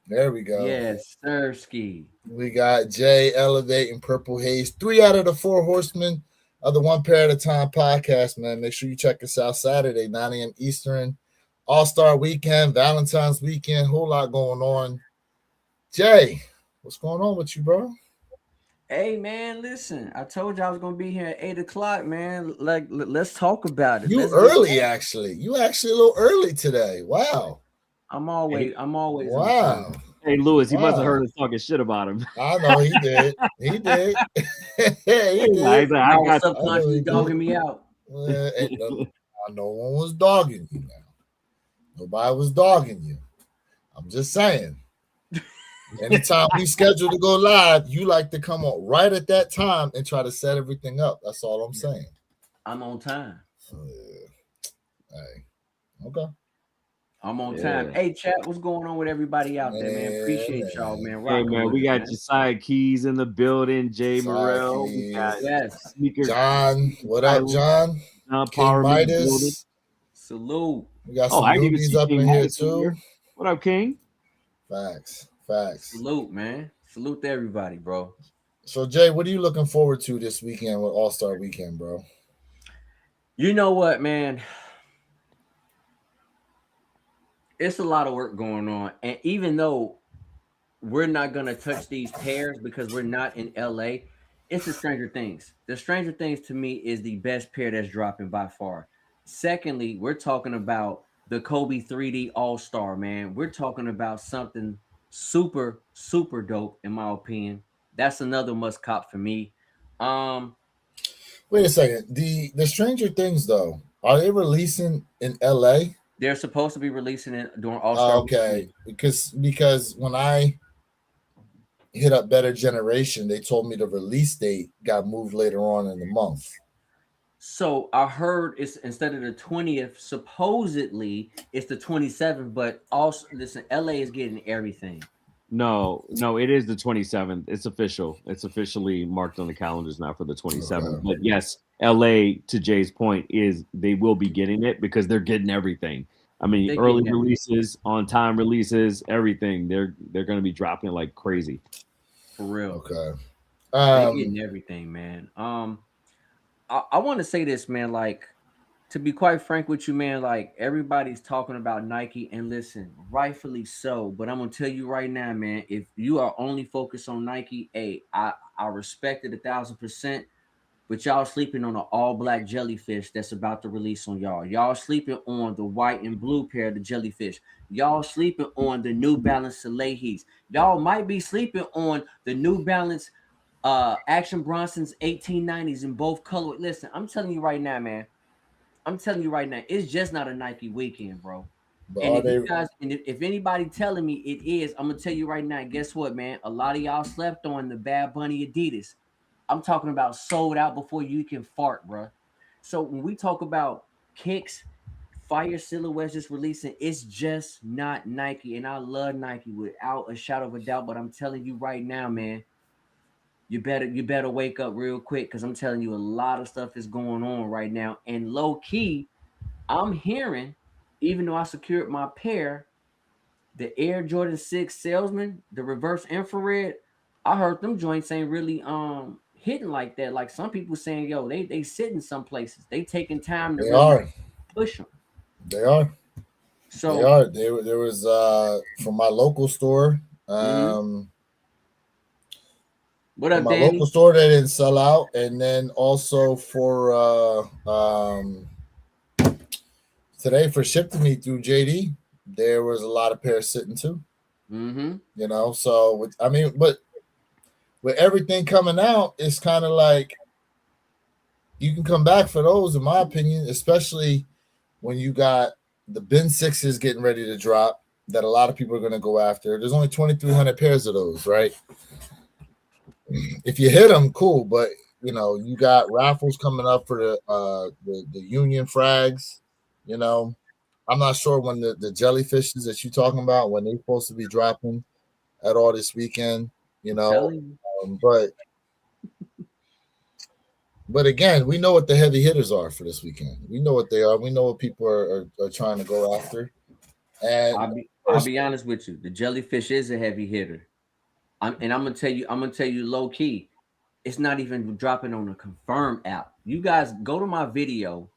There we go. Yes, Sirski. We got Jay, Elevate, and Purple Haze. 3 out of the 4 horsemen of the One Pair at a Time podcast, man. Make sure you check us out Saturday, 9 a.m. Eastern. All-Star weekend, Valentine's weekend, whole lot going on. Jay, what's going on with you, bro? Hey man, listen. I told you I was gonna be here at 8 o'clock, man. Like, let's talk about it. You Let's get early, at it. actually. You actually a little early today. Wow. Hey, I'm always on time. Wow. hey, Lewis, he must have Wow. heard us talking shit about him. I know he did. He did. He He's like, did. I Y'all got. I know subconsciously he did. dogging me out. I know one was dogging you now. Nobody was dogging you. I'm just saying. Anytime we schedule to go live, you like to come on right at that time and try to set everything up. That's all I'm saying. I'm on time. Hey, okay. I'm on time. Yeah. Hey, chat, what's going on with everybody out there, man? Appreciate y'all, Man. man. Hey Rocking man, with we us, got man. Josiah Keys in the building. Jay Morrell. We got Saki, Yes. Sneaker John. What up, Silent. John? John King Powerman in the building. Midas. Salute. We got Oh, some I didn't even newbies see up King in here Midas in too. here. What up, King? Facts. Facts. Salute, man. Salute to everybody, bro. So, Jay, what are you looking forward to this weekend with All Star Weekend, bro? You know what, man? It's a lot of work going on. And even though we're not gonna touch these pairs because we're not in LA, it's the Stranger Things. The Stranger Things to me is the best pair that's dropping by far. Secondly, we're talking about the Kobe 3D All Star, man. We're talking about something super, super dope, in my opinion. That's another must cop for me. Um, Wait a second. The Stranger Things though, are they releasing in LA? they're supposed to be releasing it during All Star Okay, weekend. because when I hit up Better Generation, they told me the release date got moved later on in the month. So I heard it's instead of the 20th, supposedly it's the 27th, but also listen, LA is getting everything. No, it is the 27th. It's official. It's officially marked on the calendars now for the 27th. Okay. But yes, LA, to Jay's point, is they will be getting it because they're getting everything. I mean, They're early getting everything releases, on time releases, everything. They're going to be dropping it like crazy. for real. Okay. They Um. getting everything, man. I want to say this, man. Like, to be quite frank with you, man, like everybody's talking about Nike, and listen, rightfully so. But I'm gonna tell you right now, man, if you are only focused on Nike, hey, I respect it 1,000%. But y'all sleeping on an all black jellyfish that's about to release on y'all. Y'all sleeping on the white and blue pair of the jellyfish. Y'all sleeping on the New Balance Salehis. Y'all might be sleeping on the New Balance Action Bronson's 1890s in both color. Listen, I'm telling you right now, man. I'm telling you right now, it's just not a Nike weekend, bro. But And are if you they? guys, and if anybody telling me it is, I'm gonna tell you right now. Guess what, man? A lot of y'all slept on the Bad Bunny Adidas. I'm talking about sold out before you can fart, bro. So when we talk about kicks, fire silhouettes just releasing, it's just not Nike. And I love Nike without a shadow of a doubt. But I'm telling you right now, man, you better wake up real quick because I'm telling you a lot of stuff is going on right now. And low key, I'm hearing, even though I secured my pair, the Air Jordan 6 salesman, the reverse infrared, I heard them joints ain't really hitting like that. Like some people saying, yo, they sitting some places. They taking time to They really are. push them. They are. They So, are. There was from my local store. mhm. What From up, my local Danny? store, they didn't sell out, and then also for today for ship to me through JD, there was a lot of pairs sitting too. Mm-hmm. So I mean, but with everything coming out, it's kind of like you can come back for those, in my opinion, especially when you got the bin sixes getting ready to drop that a lot of people are going to go after. There's only 2,300 pairs of those, right? If you hit them, cool, but you got raffles coming up for the Union frags. You know, I'm not sure when the jellyfishes that you're talking about when they're supposed to be dropping at all this weekend. You I'm know, telling you. um, but but again, we know what the heavy hitters are for this weekend. We know what they are. We know what people are trying to go after. I And be. I'll be honest with you. The jellyfish is a heavy hitter. I'm gonna tell you low key. It's not even dropping on a confirmed app. You guys go to my video,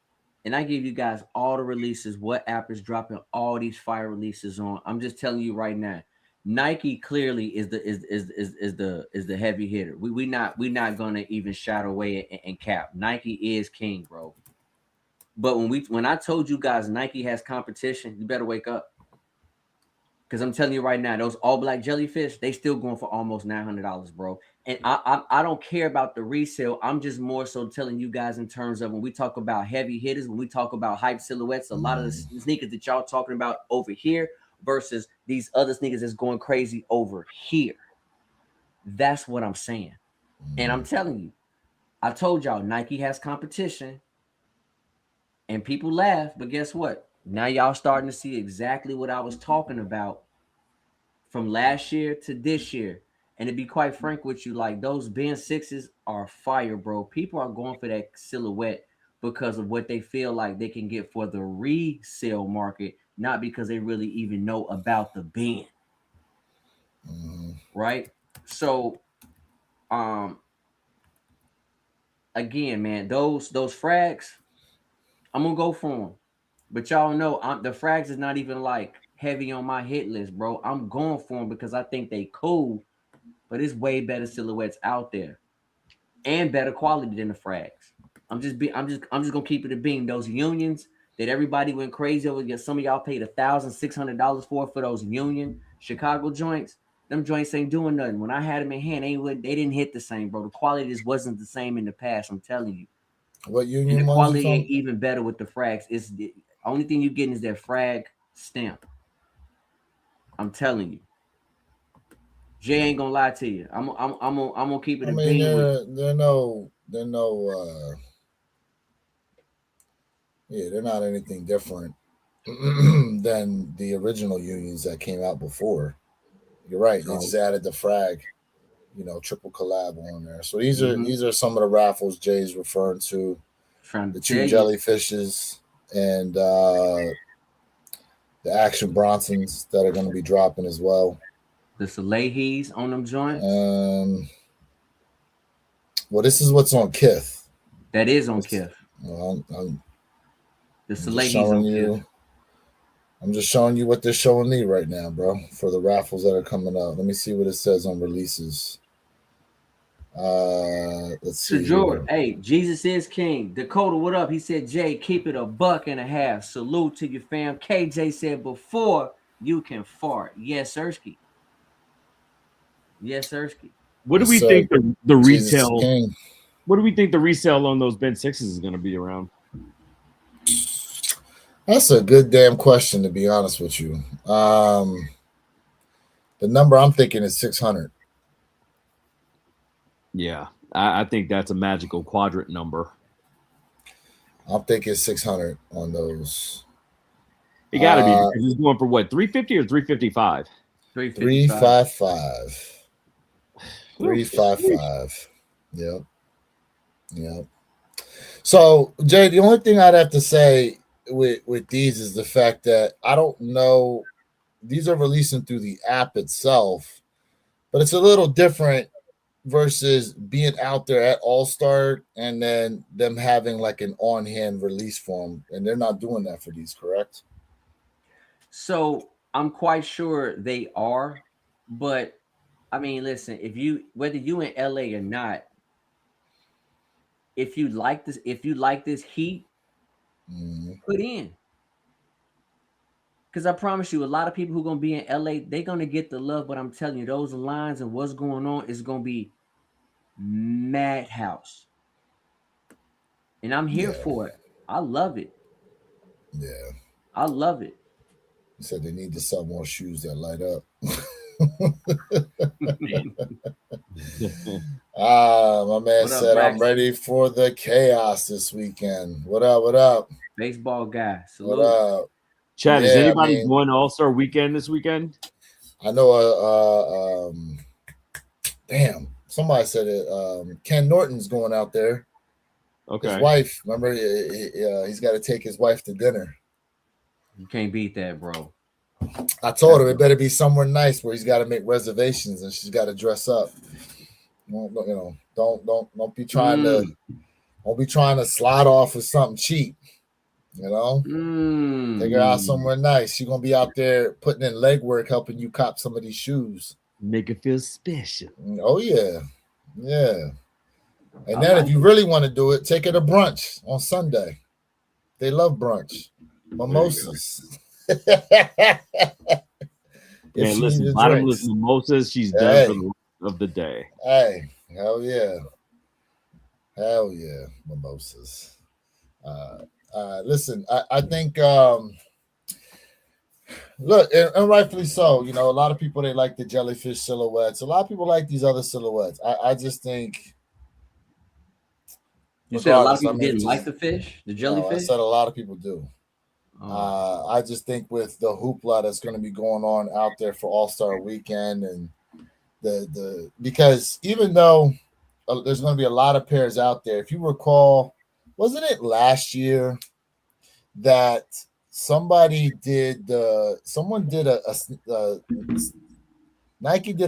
and I give you guys all the releases. What app is dropping all these fire releases on? I'm just telling you right now. Nike clearly is the heavy hitter. We not gonna even shadow away and cap. Nike is king, bro. But when I told you guys Nike has competition, you better wake up. Because I'm telling you right now, those all black jellyfish, they still going for almost $900, bro. And I don't care about the resale. I'm just more so telling you guys in terms of when we talk about heavy hitters, when we talk about hype silhouettes, a lot of the sneakers that y'all talking about over here versus these other sneakers that's going crazy over here. That's what I'm saying. And I'm telling you, I told y'all Nike has competition. And people laugh, but guess what? Now y'all starting to see exactly what I was talking about from last year to this year. And to be quite frank with you, like those Ben 6s are fire, bro. People are going for that silhouette because of what they feel like they can get for the resale market, not because they really even know about the Ben. Right? So again, man, those frags, I'm gonna go for them. But y'all know the frags is not even like heavy on my hit list, bro. I'm going for them because I think they cool, but it's way better silhouettes out there and better quality than the frags. I'm just gonna keep it a beam. Those unions that everybody went crazy over. Some of y'all paid $1,600 for those Union Chicago joints. Them joints ain't doing nothing. When I had them in hand, they didn't hit the same, bro. The quality just wasn't the same in the past. I'm telling you. What Union? And the quality ain't even better with the frags. It's the only thing you're getting is that frag stamp. I'm telling you. Jay ain't gonna lie to you. I'm gonna keep it. They're not anything different than the original Unions that came out before. You're right. They just added the frag, triple collab on there. So these are some of the raffles Jay's referring to. The two jellyfishes and the Action Bronsons that are going to be dropping as well. The Salehis on them joints. Well, this is what's on Kith. That is on Kith. Well, the Salehis on Kith. I'm just showing you what they're showing me right now, bro, for the raffles that are coming up. Let me see what it says on releases. Let's see. Jordan, hey, Jesus is king. Dakota, what up? He said, Jay, keep it $1.50. Salute to your fam. KJ said, before you can fart. Yes, Ersky. Yes, Ersky. What do we think the retail? What do we think the resale on those Ben 6s is going to be around? That's a good damn question, to be honest with you. The number I'm thinking is 600. Yeah, I think that's a magical quadrant number. I'm thinking 600 on those. It got to be because he's going for what, 350 or 355? 355. 355. Yep. So, Jay, the only thing I'd have to say with these is the fact that I don't know. These are releasing through the app itself, but it's a little different versus being out there at All-Star and then them having like an on-hand release form, and they're not doing that for these, correct? So I'm quite sure they are, but I mean, listen, whether you in LA or not, if you like this heat, put in. Because I promise you, a lot of people who are going to be in LA, they're going to get the love. But I'm telling you, those lines and what's going on is going to be madhouse. And I'm here for it. I love it. Yeah. I love it. You said they need to sell more shoes that light up. My man said, I'm ready for the chaos this weekend. What up? Baseball guy. Salute. What up? Chad, is anybody going All-Star weekend this weekend? I know damn, somebody said it. Ken Norton's going out there. Okay. His wife, remember, he's got to take his wife to dinner. You can't beat that, bro. I told her it better be somewhere nice where he's got to make reservations and she's got to dress up. Don't be trying to slide off with something cheap. Take her out somewhere nice. She's gonna be out there putting in legwork, helping you cop some of these shoes. Make it feel special. Oh yeah. And then if you really want to do it, take her to brunch on Sunday. They love brunch. Mimosas. Man, listen, bottomless mimosas, she's done for the rest of the day. Hey, hell yeah. Mimosas. Listen, I think look, and rightfully so. You know, a lot of people, they like the jellyfish silhouettes. A lot of people like these other silhouettes. I just think you said a lot of people didn't like the fish, the jellyfish. I said a lot of people do. I just think with the hoopla that's going to be going on out there for All-Star Weekend, and the because even though there's going to be a lot of pairs out there, if you recall, wasn't it last year that Nike did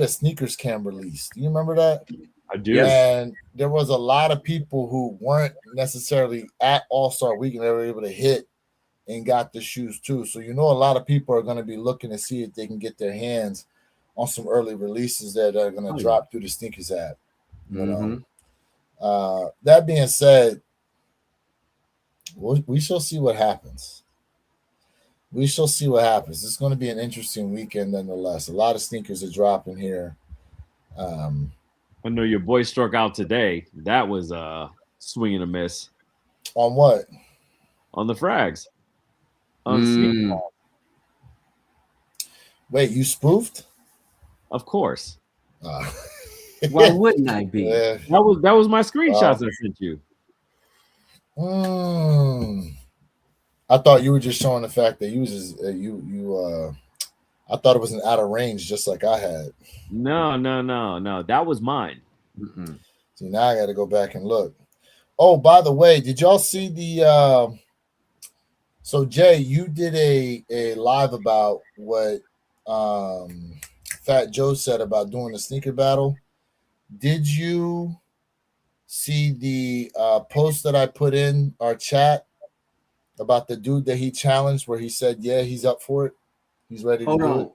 a sneakers cam release? Do you remember that? I do. And there was a lot of people who weren't necessarily at All-Star Weekend. They were able to hit and got the shoes too. So a lot of people are going to be looking to see if they can get their hands on some early releases that are going to drop through the sneakers app. You know. That being said, we shall see what happens. It's going to be an interesting weekend nonetheless. A lot of sneakers are dropping here. I know your boy struck out today. That was a swing and a miss. On what? On the frags. Wait, you spoofed? Of course. Why wouldn't I be? Yeah. That was my screenshots I sent you. I thought you were just showing the fact that I thought it was an out of range, just like I had. No. That was mine. Mm-hmm. See, now I got to go back and look. Oh, by the way, did y'all see the? So Jay, you did a live about what Fat Joe said about doing the sneaker battle. Did you see the post that I put in our chat about the dude that he challenged, where he said, yeah, he's up for it. He's ready to do it.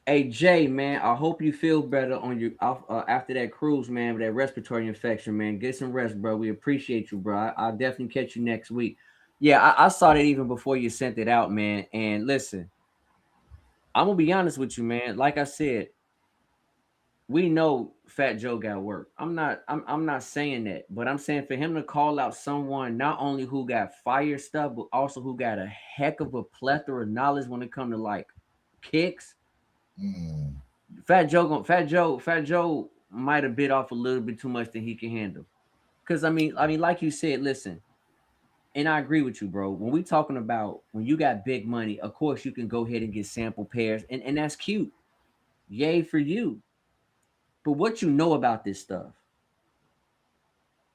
Hey, Jay, man, I hope you feel better on your after that cruise, man, with that respiratory infection, man. Get some rest, bro. We appreciate you, bro. I'll definitely catch you next week. Yeah, I saw that even before you sent it out, man. And listen, I'm going to be honest with you, man. Like I said, we know Fat Joe got work. I'm not saying that, but I'm saying for him to call out someone not only who got fire stuff, but also who got a heck of a plethora of knowledge when it comes to like kicks. Fat Joe might have bit off a little bit too much than he can handle. Because I mean, like you said, listen, and I agree with you, bro. When we talking about when you got big money, of course you can go ahead and get sample pairs, and that's cute. Yay for you. But what you know about this stuff?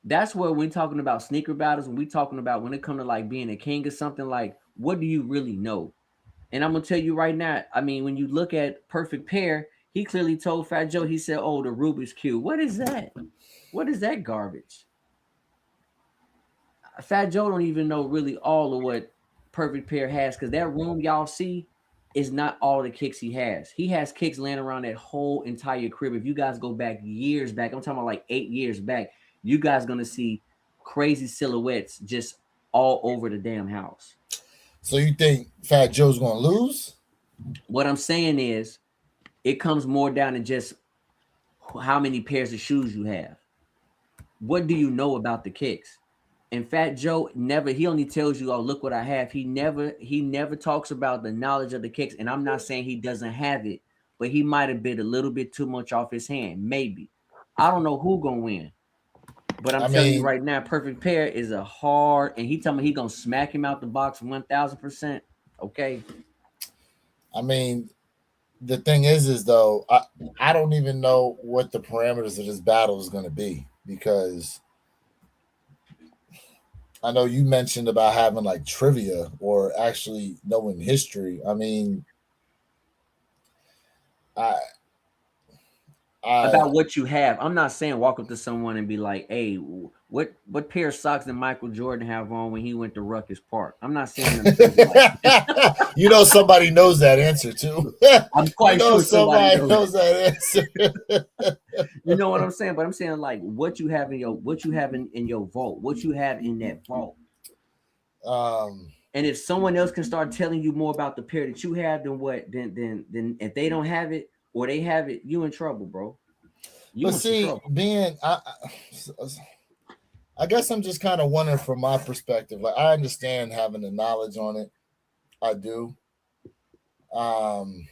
That's where we're talking about sneaker battles, when we talking about when it comes to like being a king or something, like what do you really know? And I'm gonna tell you right now, I mean, when you look at Perfect Pair, he clearly told Fat Joe, he said, oh, the Rubik's Cube. What is that? What is that garbage? Fat Joe don't even know really all of what Perfect Pair has, because that room y'all see is not all the kicks he has. He has kicks laying around that whole entire crib. If you guys go back years back, I'm talking about like 8 years back, you guys gonna see crazy silhouettes just all over the damn house. So you think Fat Joe's gonna lose? What I'm saying is, it comes more down to just how many pairs of shoes you have. What do you know about the kicks? And Fat Joe he only tells you, oh, look what I have. He never talks about the knowledge of the kicks. And I'm not saying he doesn't have it, but he might have bit a little bit too much off his hand. Maybe. I don't know who gonna win. But I'm telling you right now, Perfect Pair is a hard, and he told me he gonna smack him out the box 1,000%. Okay. I mean, the thing is though, I don't even know what the parameters of this battle is going to be, because I know you mentioned about having like trivia or actually knowing history. I mean, I, I, about what you have. I'm not saying walk up to someone and be like, "Hey, what pair of socks did Michael Jordan have on when he went to Ruckus Park?" I'm not saying them things like you know, somebody knows that answer too. I'm You quite know, sure somebody somebody knows knows that answer. You know what I'm saying? But I'm saying like what you have in your vault, what you have in that vault. um, And if someone else can start telling you more about the pair that you have than then if they don't have it or they have it, you in trouble, bro. You but in some see, trouble. I guess I'm just kind of wondering from my perspective. Like, I understand having the knowledge on it. I do. Um,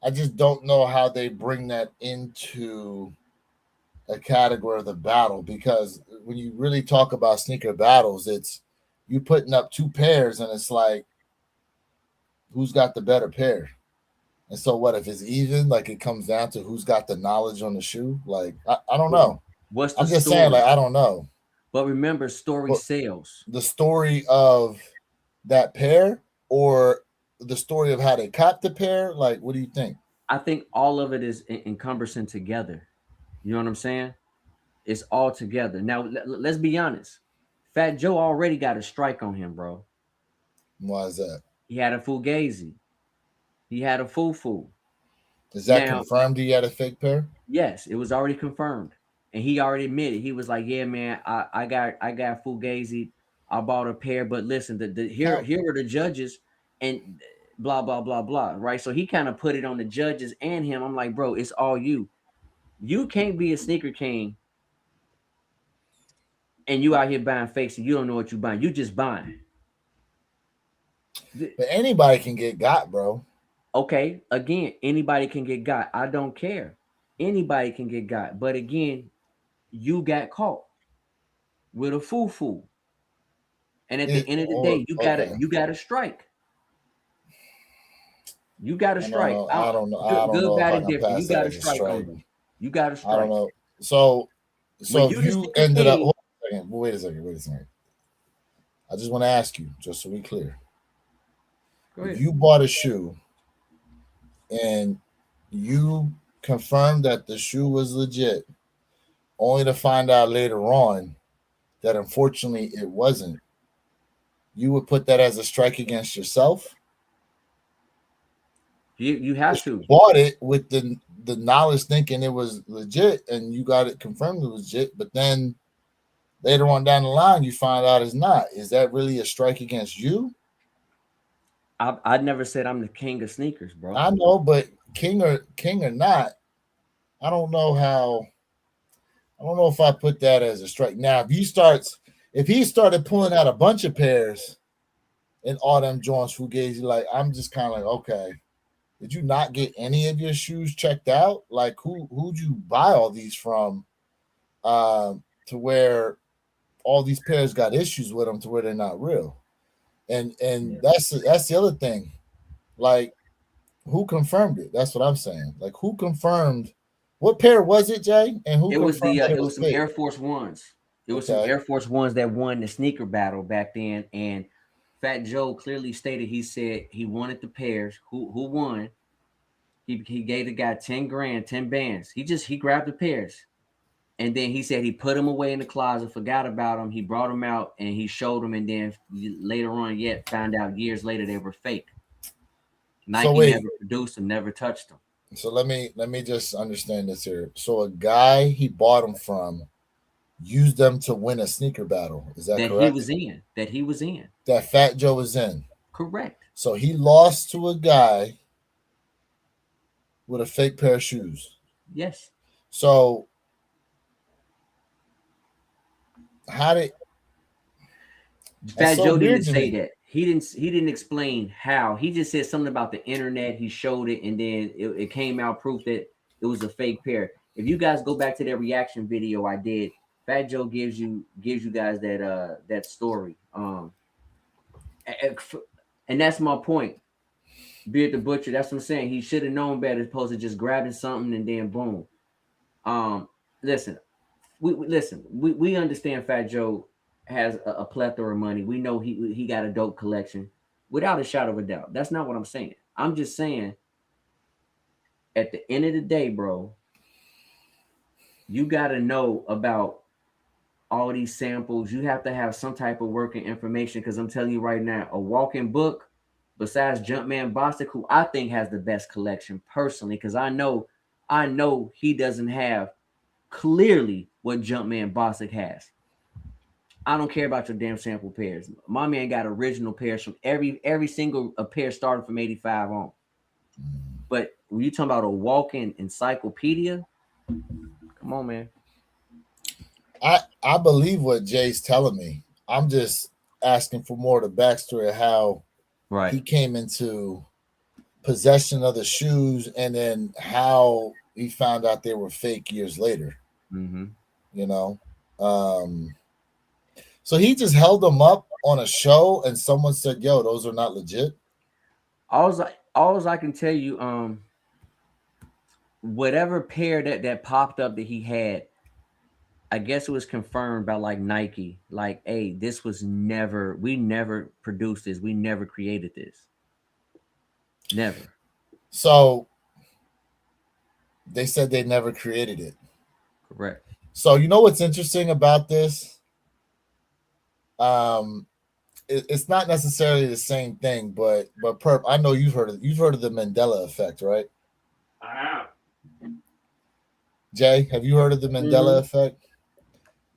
I just don't know how they bring that into a category of the battle, because when you really talk about sneaker battles, it's you putting up two pairs and it's like who's got the better pair. And so what if it's even, like it comes down to who's got the knowledge on the shoe? Like I don't know. What's the I'm just saying, story? like, I don't know. But remember, story But sells. the story of that pair, or the story of how they caught the pair, like what do you think? I think all of it is encompassing together. You know what I'm saying? It's all together. Now let's be honest. Fat Joe already got a strike on him, bro. Why is that? He had a fugazi. He had a fufu. Is that Now, confirmed he had a fake pair? yes, it was already confirmed, and he already admitted. He was like, "Yeah, man, I got fugazi. I bought a pair, but listen, How here are the judges, and blah blah blah blah." Right? So he kind of put it on the judges and him. I'm like, bro, it's all you. You can't be a sneaker king and you out here buying fakes and you don't know what you're buying. You just buying. but anybody can get got, bro. Okay, again, anybody can get got. I don't care. Anybody can get got. But again, you got caught with a foo-foo. And at the It, end of the or day, okay. you got to strike. You got to I don't strike. know. I don't know. I don't Good, know if bad, I and can different. pass You that got to as a strike strike. on them. You got to I don't strike. know. So When if you the you sneaker ended up, king, hold on a second. Wait a second. Wait a second. I just want to ask you, just so we clear. go If ahead. you bought a shoe and you confirmed that the shoe was legit, only to find out later on that unfortunately it wasn't, you would put that as a strike against yourself. You have You to. bought it with the knowledge thinking it was legit, and you got it confirmed it was legit, but then later on down the line you find out it's not. Is that really a strike against you? I never said I'm the king of sneakers, bro. I know, but king or not, I don't know how. I don't know if I put that as a strike. Now, if he started pulling out a bunch of pairs and all them joints Fugazi, like I'm just kind of like, okay, did you not get any of your shoes checked out? Like who'd you buy all these from? To where all these pairs got issues with them to where they're not real. And Yeah. that's the other thing. Like, who confirmed it? That's what I'm saying. Like, who confirmed what pair was it, Jay? And who confirmed that it It was was some fake? Air Force Ones. It was some Okay. Air Force Ones that won the sneaker battle back then. And Fat Joe clearly stated he said he wanted the pairs. Who won? He gave the guy 10 grand, 10 bands. He grabbed the pairs. And then he said he put them away in the closet, forgot about them. He brought them out and he showed them. And then later on, yet found out years later they were fake. So Nike wait, never produced them, never touched them. so let me just understand this here. So a guy he bought them from used them to win a sneaker battle. Is that That he correct? was in. That he was in. That Fat Joe was in. Correct. So he lost to a guy with a fake pair of shoes. Yes. So how did that's Fat so Joe didn't weird to say me. that. He didn't explain how. He just said something about the internet. He showed it, and then it came out proof that it was a fake pair. If you guys go back to that reaction video I did, Fat Joe gives you guys that story. And that's my point. Beard the Butcher. That's what I'm saying. He should have known better, as opposed to just grabbing something and then boom. Um, listen, we understand Fat Joe has a plethora of money. We know he got a dope collection, without a shadow of a doubt. That's not what I'm saying. I'm just saying at the end of the day, bro, you got to know about all these samples. You have to have some type of working information because I'm telling you right now, a walking book, besides Jumpman Bostic, who I think has the best collection personally, because I know he doesn't have clearly what Jumpman Bostic has. I don't care about your damn sample pairs. My man got original pairs from every single pair starting from 85 on. But when you talking about a walking encyclopedia, come on, man. I believe what Jay's telling me. I'm just asking for more of the backstory of how he came into possession of the shoes and then how he found out they were fake years later. Mm-hmm. You know, so he just held them up on a show, and someone said, "Yo, those are not legit." All I can tell you, whatever pair that popped up that he had, I guess it was confirmed by like Nike, like, hey, we never produced this, we never created this, never. So they said they never created it. Correct. So you know what's interesting about this? It's not necessarily the same thing, but Perp, I know you've heard of the Mandela effect, right? I have. Jay, have you heard of the Mandela effect?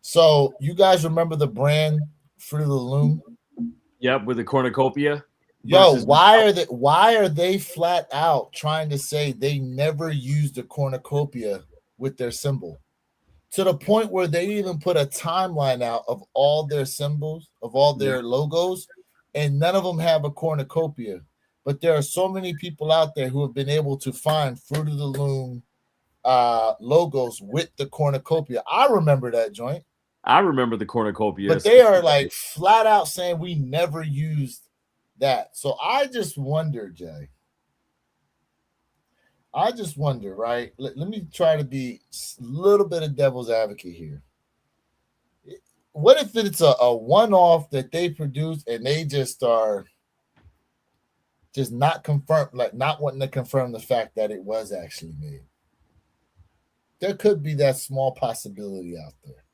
So you guys remember the brand Fruit of the Loom? Yep, with the cornucopia. Yo, why are they flat out trying to say they never used a cornucopia with their symbol? To the point where they even put a timeline out of all their symbols, of all their logos, and none of them have a cornucopia. But there are so many people out there who have been able to find Fruit of the Loom logos with the cornucopia. I remember that joint. I remember the cornucopia. But they are like flat out saying we never used that. So I just wonder, Jay. I just wonder, right? Let me try to be a little bit of devil's advocate here. What if it's a one-off that they produce and they just are just not confirmed, like not wanting to confirm the fact that it was actually made? There could be that small possibility out there.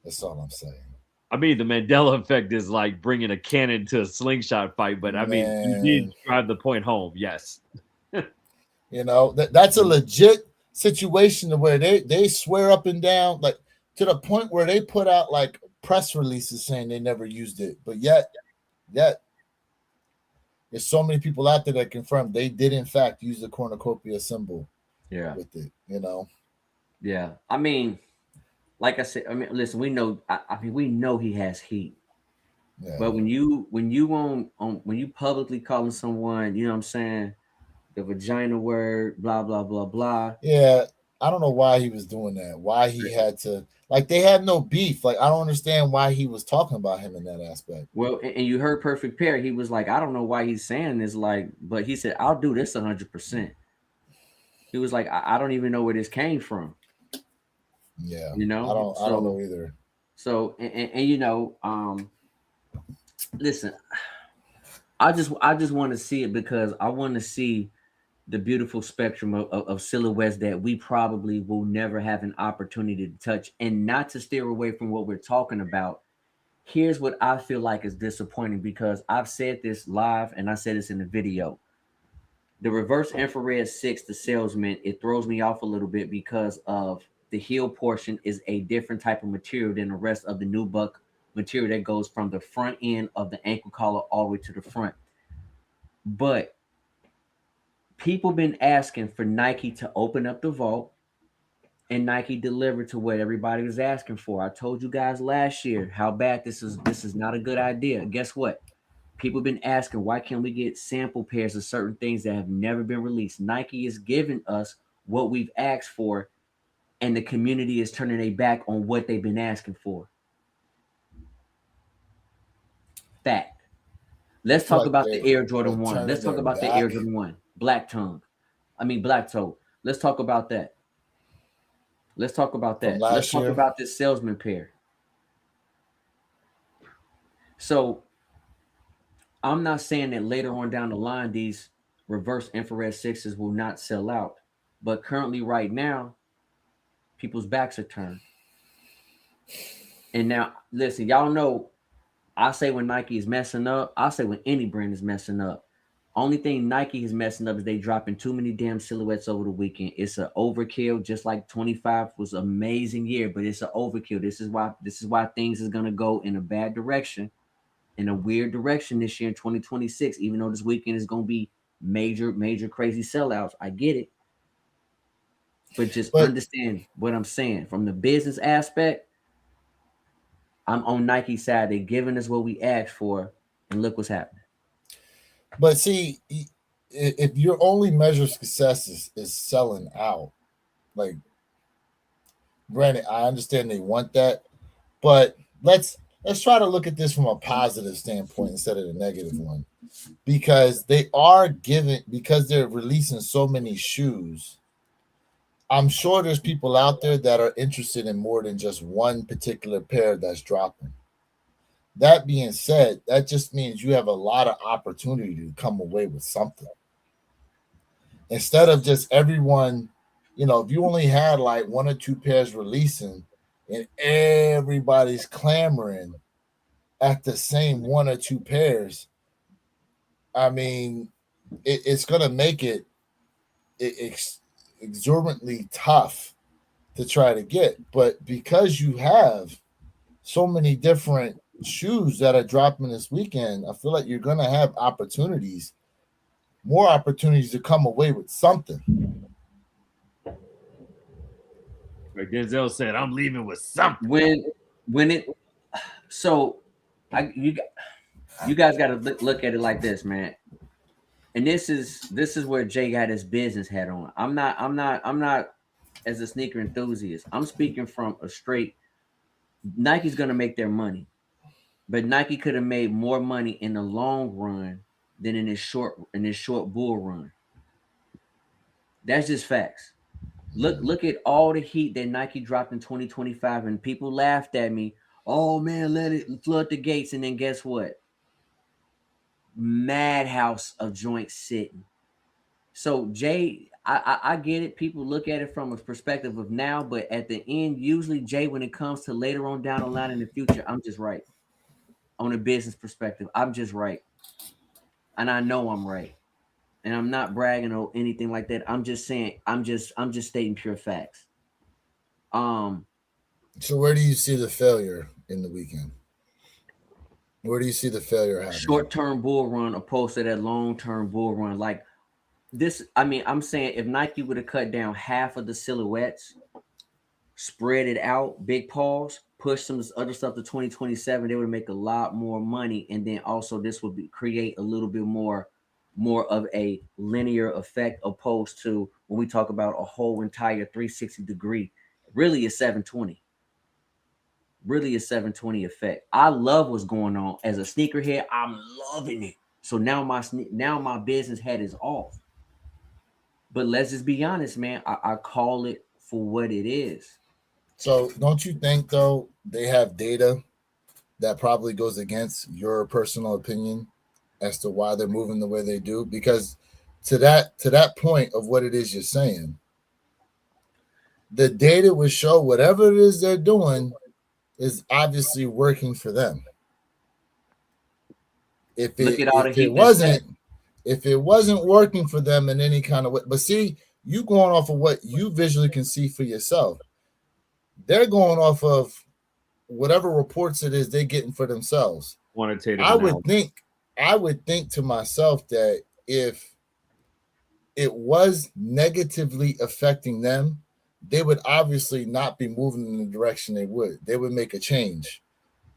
That's all I'm saying. I mean, the Mandela effect is like bringing a cannon to a slingshot fight, but I mean, you did drive the point home. Yes. You know, that's a legit situation where they swear up and down, like to the point where they put out like press releases saying they never used it. But yet there's so many people out there that confirm they did in fact use the cornucopia symbol with it, you know. Yeah. I mean, like I said, I mean, listen, we know we know he has heat. Yeah. But when you when you publicly calling someone, you know what I'm saying, the vagina word, blah blah blah blah. Yeah, I don't know why he was doing that. Why he had to, like, they had no beef. Like, I don't understand why he was talking about him in that aspect. Well, and you heard Perfect Pair. He was like, I don't know why he's saying this, like, but he said, I'll do this 100%. He was like, I don't even know where this came from. Yeah, you know, I don't know either. So, and you know, listen, I just want to see it because I want to see the beautiful spectrum of silhouettes that we probably will never have an opportunity to touch. And not to steer away from what we're talking about, here's what I feel like is disappointing, because I've said this live and I said this in the video. The reverse infrared 6, the Salesman, it throws me off a little bit because of the heel portion is a different type of material than the rest of the nubuck material that goes from the front end of the ankle collar all the way to the front. But people been asking for Nike to open up the vault, and Nike delivered to what everybody was asking for. I told you guys last year how bad this is. This is not a good idea. Guess what? People been asking, why can't we get sample pairs of certain things that have never been released? Nike is giving us what we've asked for, and the community is turning their back on what they've been asking for. Fact. Let's talk about the Air Jordan 1. Let's talk about the Air Jordan 1. Black Toe. Let's talk about that. Let's talk about this Salesman pair. So I'm not saying that later on down the line, these reverse infrared 6s will not sell out. But currently, right now, people's backs are turned. And now, listen, y'all know, I say when Nike is messing up, I say when any brand is messing up. Only thing Nike is messing up is they dropping too many damn silhouettes over the weekend. It's an overkill, just like 25 was an amazing year, but it's an overkill. This is why things is gonna go in a bad direction, in a weird direction this year in 2026. Even though this weekend is gonna be major, major crazy sellouts. I get it. But just understand what I'm saying. From the business aspect, I'm on Nike's side. They're giving us what we asked for, and look what's happening. But see, if your only measure of success is selling out, like, granted, I understand they want that, but let's try to look at this from a positive standpoint instead of the negative one, because because they're releasing so many shoes. I'm sure there's people out there that are interested in more than just one particular pair that's dropping. That being said, that just means you have a lot of opportunity to come away with something. Instead of just everyone, if you only had like one or two pairs releasing and everybody's clamoring at the same one or two pairs, I mean, it's going to make it exorbitantly tough to try to get. But because you have so many different shoes that are dropping this weekend, I feel like you're going to have more opportunities to come away with something. Like Denzel said, I'm leaving with something. You guys got to look at it like this, man. And this is where Jay got his business hat on. I'm not as a sneaker enthusiast. I'm speaking from a straight. Nike's gonna make their money, but Nike could have made more money in the long run than in this short bull run. That's just facts. Look at all the heat that Nike dropped in 2025, and people laughed at me. Oh man, let it flood the gates, and then guess what? Madhouse of joints sitting. So Jay, I get it. People look at it from a perspective of now, but at the end, usually Jay, when it comes to later on down the line in the future, I'm just right. On a business perspective, I'm just right, and I know I'm right, and I'm not bragging or anything like that. I'm just saying, I'm just stating pure facts. So where do you see the failure in the weekend? Where do you see the failure happening? Short-term bull run opposed to that long-term bull run. Like this, I mean, I'm saying if Nike would have cut down half of the silhouettes, spread it out, big pause, push some other stuff to 2027, they would make a lot more money. And then also this would create a little bit more of a linear effect opposed to when we talk about a whole entire 360 degree, really a 720. Really a 720 effect. I love what's going on as a sneakerhead. I'm loving it. So now my business head is off. But let's just be honest, man. I call it for what it is. So don't you think though they have data that probably goes against your personal opinion as to why they're moving the way they do? Because to that point of what it is you're saying, the data would show whatever it is they're doing is obviously working for them. If it wasn't working for them in any kind of way, but see, you going off of what you visually can see for yourself. They're going off of whatever reports it is they're getting for themselves. Quantitative. I would think to myself that if it was negatively affecting them, they would obviously not be moving in the direction they would. They would make a change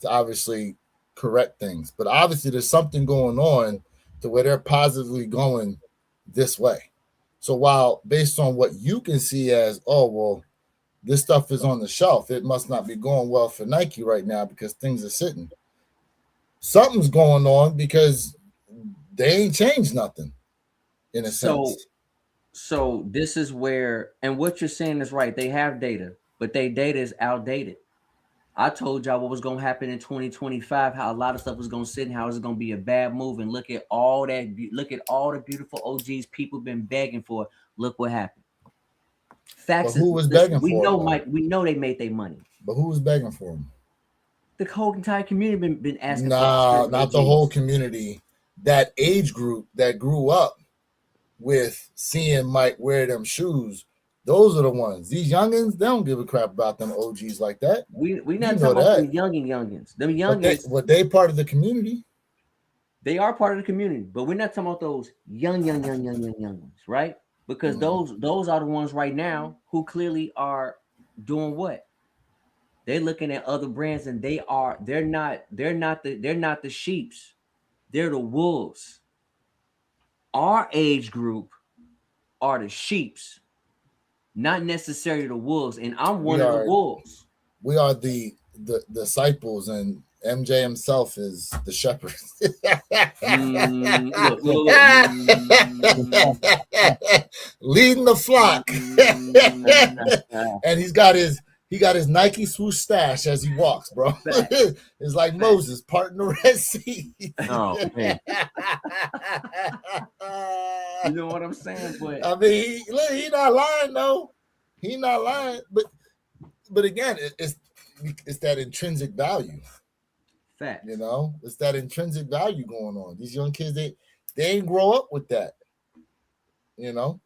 to obviously correct things. But obviously there's something going on to where they're positively going this way. So while based on what you can see as, oh, well, this stuff is on the shelf, it must not be going well for Nike right now because things are sitting. Something's going on because they ain't changed nothing in a sense. So this is where, and what you're saying is right. They have data, but their data is outdated. I told y'all what was going to happen in 2025, how a lot of stuff was going to sit and how it's going to be a bad move. And look at all that. Look at all the beautiful OGs people been begging for. Look what happened. Facts. But who was listen, begging we for know him, Mike. We know they made their money. But who was begging for him? The whole entire community been asking. Nah, for not the whole community. That age group that grew up with seeing Mike wear them shoes. Those are the ones. These youngins, they don't give a crap about them OGs like that. We not talking about them youngins. Them youngins. But they part of the community. They are part of the community, but we're not talking about those young ones, right? Because those are the ones right now who clearly are doing what? They're looking at other brands and they're not the sheeps. They're the wolves. Our age group are the sheeps, not necessarily the wolves. And I'm one of the wolves. We are the disciples, and MJ himself is the shepherd. Leading the flock. And he got his Nike swoosh stash as he walks, bro. It's like Moses parting the Red Sea. Oh man. You know what I'm saying? But I mean, he not lying though. He not lying, but again, it's that intrinsic value. Fact. You know, it's that intrinsic value going on. These young kids, they ain't grow up with that. You know,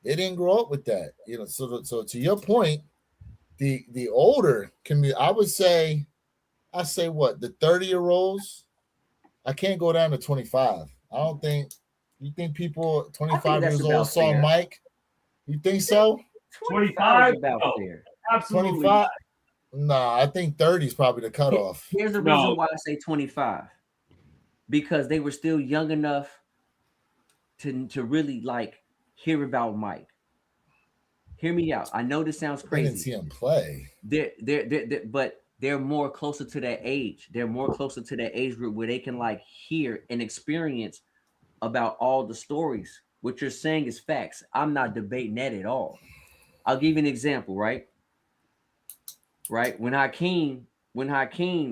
they didn't grow up with that. You know, so to your point, the older community, I say what, the 30-year-olds, I can't go down to 25. I don't think. You think people 25 years old saw fair. Mike? You think so? 25 about fair. Absolutely. 25. Nah, I think 30 is probably the cutoff. Here's the reason why I say 25. Because they were still young enough to really like hear about Mike. Hear me out. I know this sounds crazy. I didn't see him play. But they're more closer to that age. They're more closer to that age group where they can like hear and experience about all the stories. What you're saying is facts. I'm not debating that at all. I'll give you an example, right? Right? When Hakeem,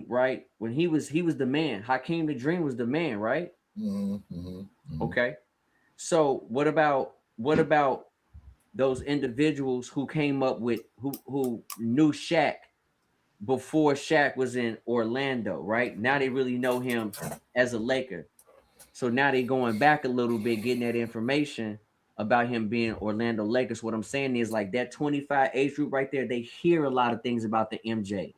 right? When he was the man. Hakeem the Dream was the man, right? Mm-hmm. Okay. So what about those individuals who came up with who knew Shaq before Shaq was in Orlando, right? Now they really know him as a Laker. So now they're going back a little bit, getting that information about him being Orlando Lakers. What I'm saying is like that 25 age group right there, they hear a lot of things about the MJ.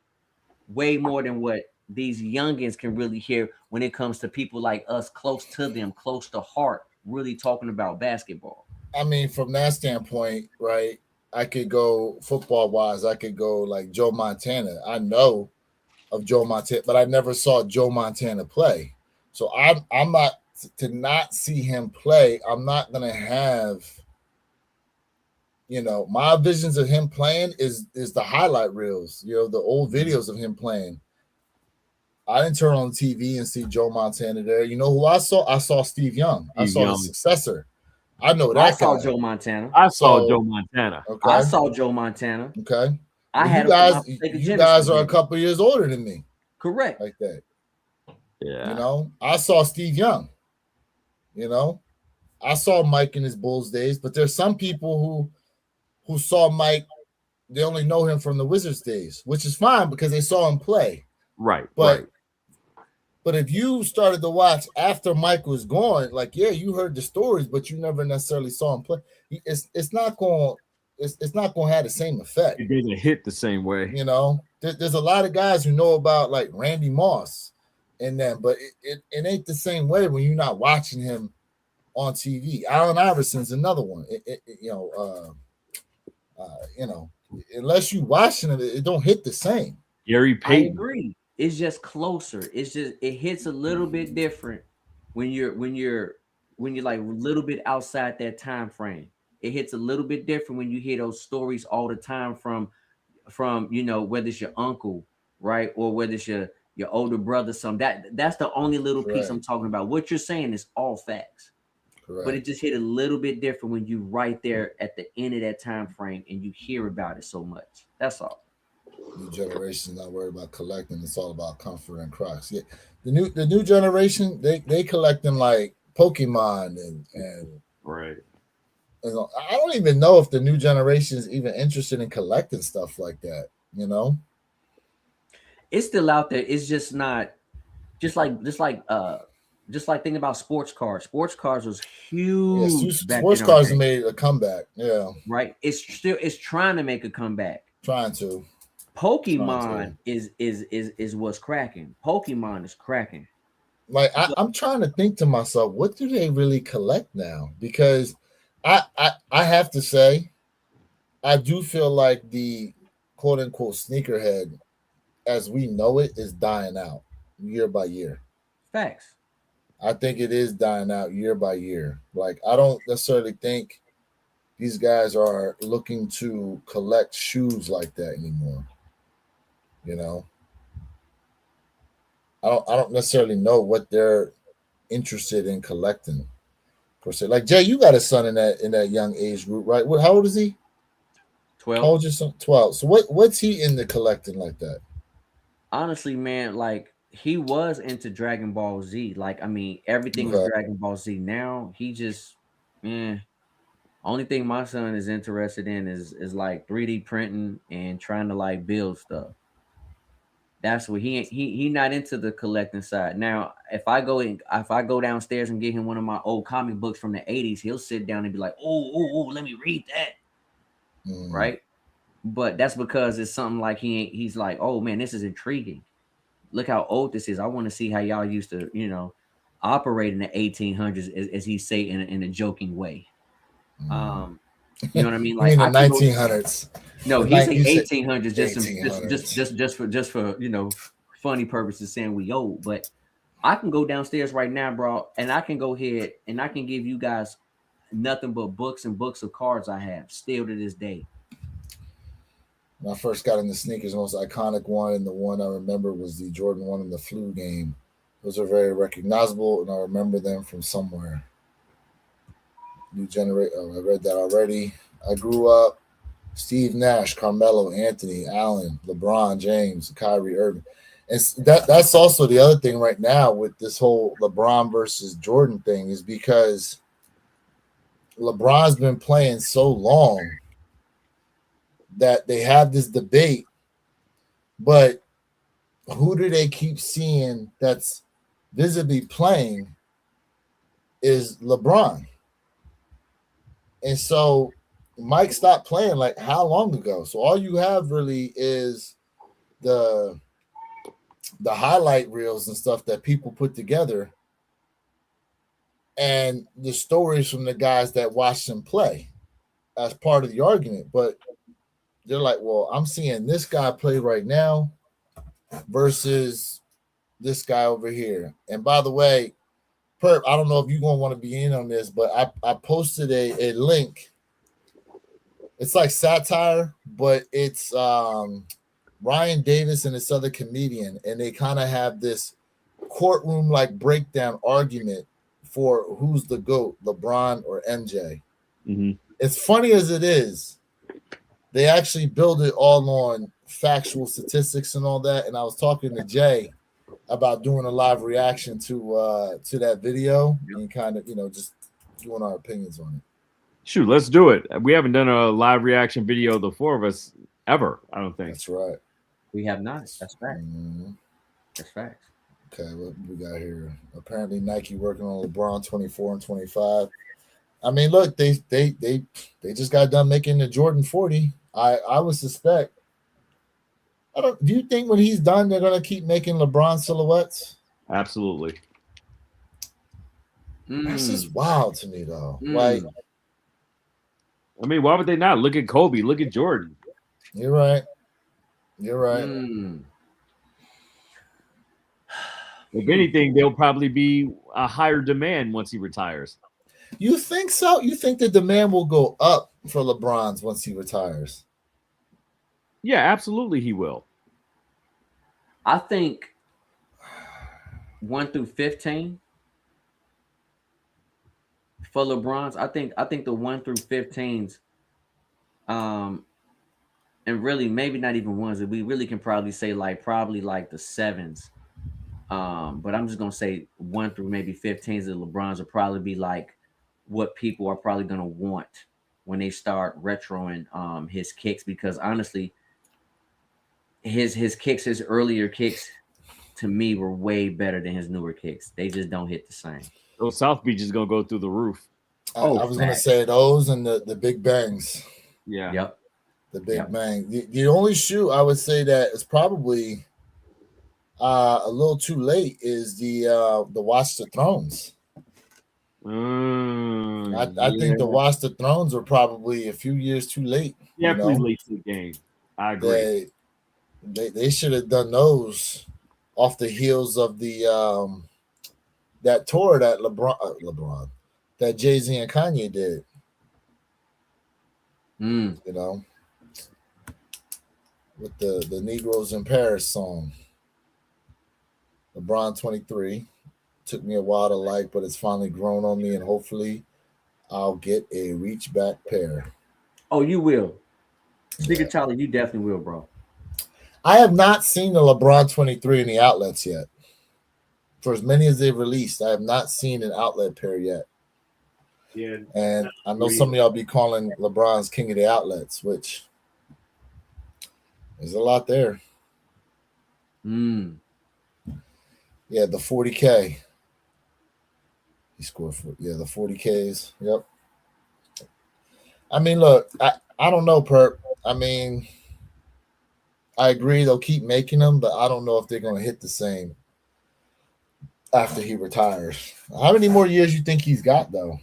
Way more than what these youngins can really hear when it comes to people like us, close to them, close to heart, really talking about basketball. I mean, from that standpoint, right, I could go football-wise, I could go like Joe Montana. I know of Joe Montana, but I never saw Joe Montana play. So I'm not to not see him play. I'm not gonna have, you know, my visions of him playing is the highlight reels, you know, the old videos of him playing. I didn't turn on TV and see Joe Montana there. You know who I saw? I saw Steve Young. I saw his successor. I know that. I saw Joe Montana. I saw Joe Montana. Okay. I saw Joe Montana. Okay. You guys are a couple years older than me. Correct. Like that. Yeah. You know, I saw Steve Young. You know, I saw Mike in his Bulls days, but there's some people who saw Mike, they only know him from the Wizards days, which is fine because they saw him play. Right. But if you started to watch after Mike was gone, like, yeah, you heard the stories, but you never necessarily saw him play. It's not going to have the same effect. It didn't hit the same way. You know, there's a lot of guys who know about like Randy Moss and them, but it ain't the same way when you're not watching him on TV. Allen Iverson's another one. You know, unless you watching it don't hit the same. Gary Payton. I agree. It's just closer. It hits a little bit different when you're like a little bit outside that time frame. It hits a little bit different when you hear those stories all the time from you know, whether it's your uncle, right, or whether it's your older brother. That's the only little piece I'm talking about. What you're saying is all facts. Correct. But it just hit a little bit different when you right there at the end of that time frame and you hear about it so much. That's all. New generation not worried about collecting. It's all about comfort and Crocs. Yeah, the new generation they collect them like Pokemon and right. I don't even know if the new generation is even interested in collecting stuff like that. You know, It's still out there. It's just not just like thinking about sports cars. Sports cars was yeah, huge back sports in our cars have day, made a comeback. Yeah, right? It's trying to make a comeback. trying to. Pokemon is what's cracking. Pokemon is cracking. Like But I'm trying to think to myself, what do they really collect now? Because I have to say, I do feel like the quote unquote sneakerhead as we know it is dying out year by year. facts. I think it is dying out year by year. Like I don't necessarily think these guys are looking to collect shoes like that anymore. You know, I don't necessarily know what they're interested in collecting per se. Like Jay, you got a son in that young age group, right? How old is he? How 12. old is your son? 12. So what's he into collecting like that? Honestly, man, like he was into Dragon Ball Z. Like, I mean, everything was Okay. Dragon Ball Z. Now he just, eh. Only thing my son is interested in is like 3D printing and trying to like build stuff. That's what he not into the collecting side. Now, if I go downstairs and get him one of my old comic books from the 80s, he'll sit down and be like, oh, let me read that. Mm. Right. But that's because it's something like he's like, oh man, this is intriguing. Look how old this is. I want to see how y'all used to, operate in the 1800s, as he say in a joking way. Mm. Um, you know what I mean? You Like mean the I can go. 1900s? No, The he say you said 1800s just 1800s. for funny purposes, saying we old. But I can go downstairs right now, bro, and I can go ahead and I can give you guys nothing but books and books of cards I have still to this day. When I first got into sneakers, the most iconic one and the one I remember was the Jordan 1 in the flu game. Those are very recognizable, and I remember them from somewhere. New generate. Oh, I read that already. I grew up. Steve Nash, Carmelo Anthony, Allen, LeBron James, Kyrie Irving. And that's also the other thing right now with this whole LeBron versus Jordan thing is because LeBron's been playing so long that they have this debate, but who do they keep seeing that's visibly playing is LeBron. And so Mike stopped playing like how long ago? So all you have really is the highlight reels and stuff that people put together and the stories from the guys that watched him play as part of the argument. But they're like, well, I'm seeing this guy play right now versus this guy over here. And by the way, Perp, I don't know if you're going to want to be in on this, but I posted a link. It's like satire, but it's Ryan Davis and this other comedian, and they kind of have this courtroom like breakdown argument for who's the GOAT, LeBron or MJ. Mm-hmm. As funny as it is, they actually build it all on factual statistics and all that. And I was talking to Jay about doing a live reaction to that video and kind of just doing our opinions on it. Shoot, let's do it. We haven't done a live reaction video, the four of us, ever. I don't think. That's right. We have not. That's fact. Mm-hmm. That's facts. Okay, what we got here? Apparently, Nike working on LeBron 24 and 25. I mean, look, they just got done making the Jordan 40. I would suspect. Do you think when he's done, they're gonna keep making LeBron silhouettes? Absolutely. That's just wild to me, though. Like, I mean, why would they not? Look at Kobe. Look at Jordan. You're right. You're right. If anything, there'll probably be a higher demand once he retires. You think so? You think the demand will go up for LeBron's once he retires? Yeah, absolutely he will. I think 1 through 15 for LeBron's. I think the 1 through 15s, and really maybe not even ones. We really can probably say probably like the 7s. But I'm just gonna say 1 through maybe 15s of LeBron's will probably be like what people are probably gonna want when they start retroing his kicks, because honestly, his kicks, his earlier kicks, to me were way better than his newer kicks. They just don't hit the same. So South Beach is gonna go through the roof. Oh, I was gonna facts. say those and the big bangs. Yeah. Yep. The big Yep. bang. The only shoe I would say that is probably a little too late is the Watch the Thrones. I think the Watch the Thrones were probably a few years too late. Definitely late to the game. I agree. They should have done those off the heels of the that tour that LeBron that Jay-Z and Kanye did. Mm. You know, with the Negroes in Paris song. LeBron 23. Took me a while to like, but it's finally grown on me, and hopefully I'll get a reach back pair. Oh, you will. Speaker Charlie, you definitely will, bro. I have not seen the LeBron 23 in the outlets yet. For as many as they've released, I have not seen an outlet pair yet. Yeah. And I know some of y'all be calling LeBron's king of the outlets, which there's a lot there. Mm. Yeah, the 40K. He scored the 40Ks. Yep. I mean, look, I don't know, Perp. I mean, I agree they'll keep making them, but I don't know if they're going to hit the same after he retires. How many more years you think he's got, though?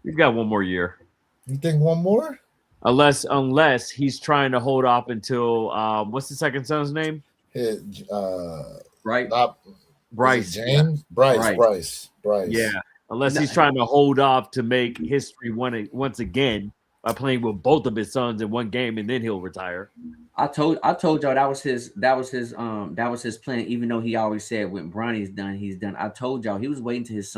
He's got one more year. You think one more? Unless he's trying to hold off until what's the second son's name? Right. Bryce. James? Yeah. Bryce. Yeah. Unless he's trying to hold off to make history once again by playing with both of his sons in one game, and then he'll retire. I told y'all that was his plan. Even though he always said when Bronny's done, he's done. I told y'all he was waiting to his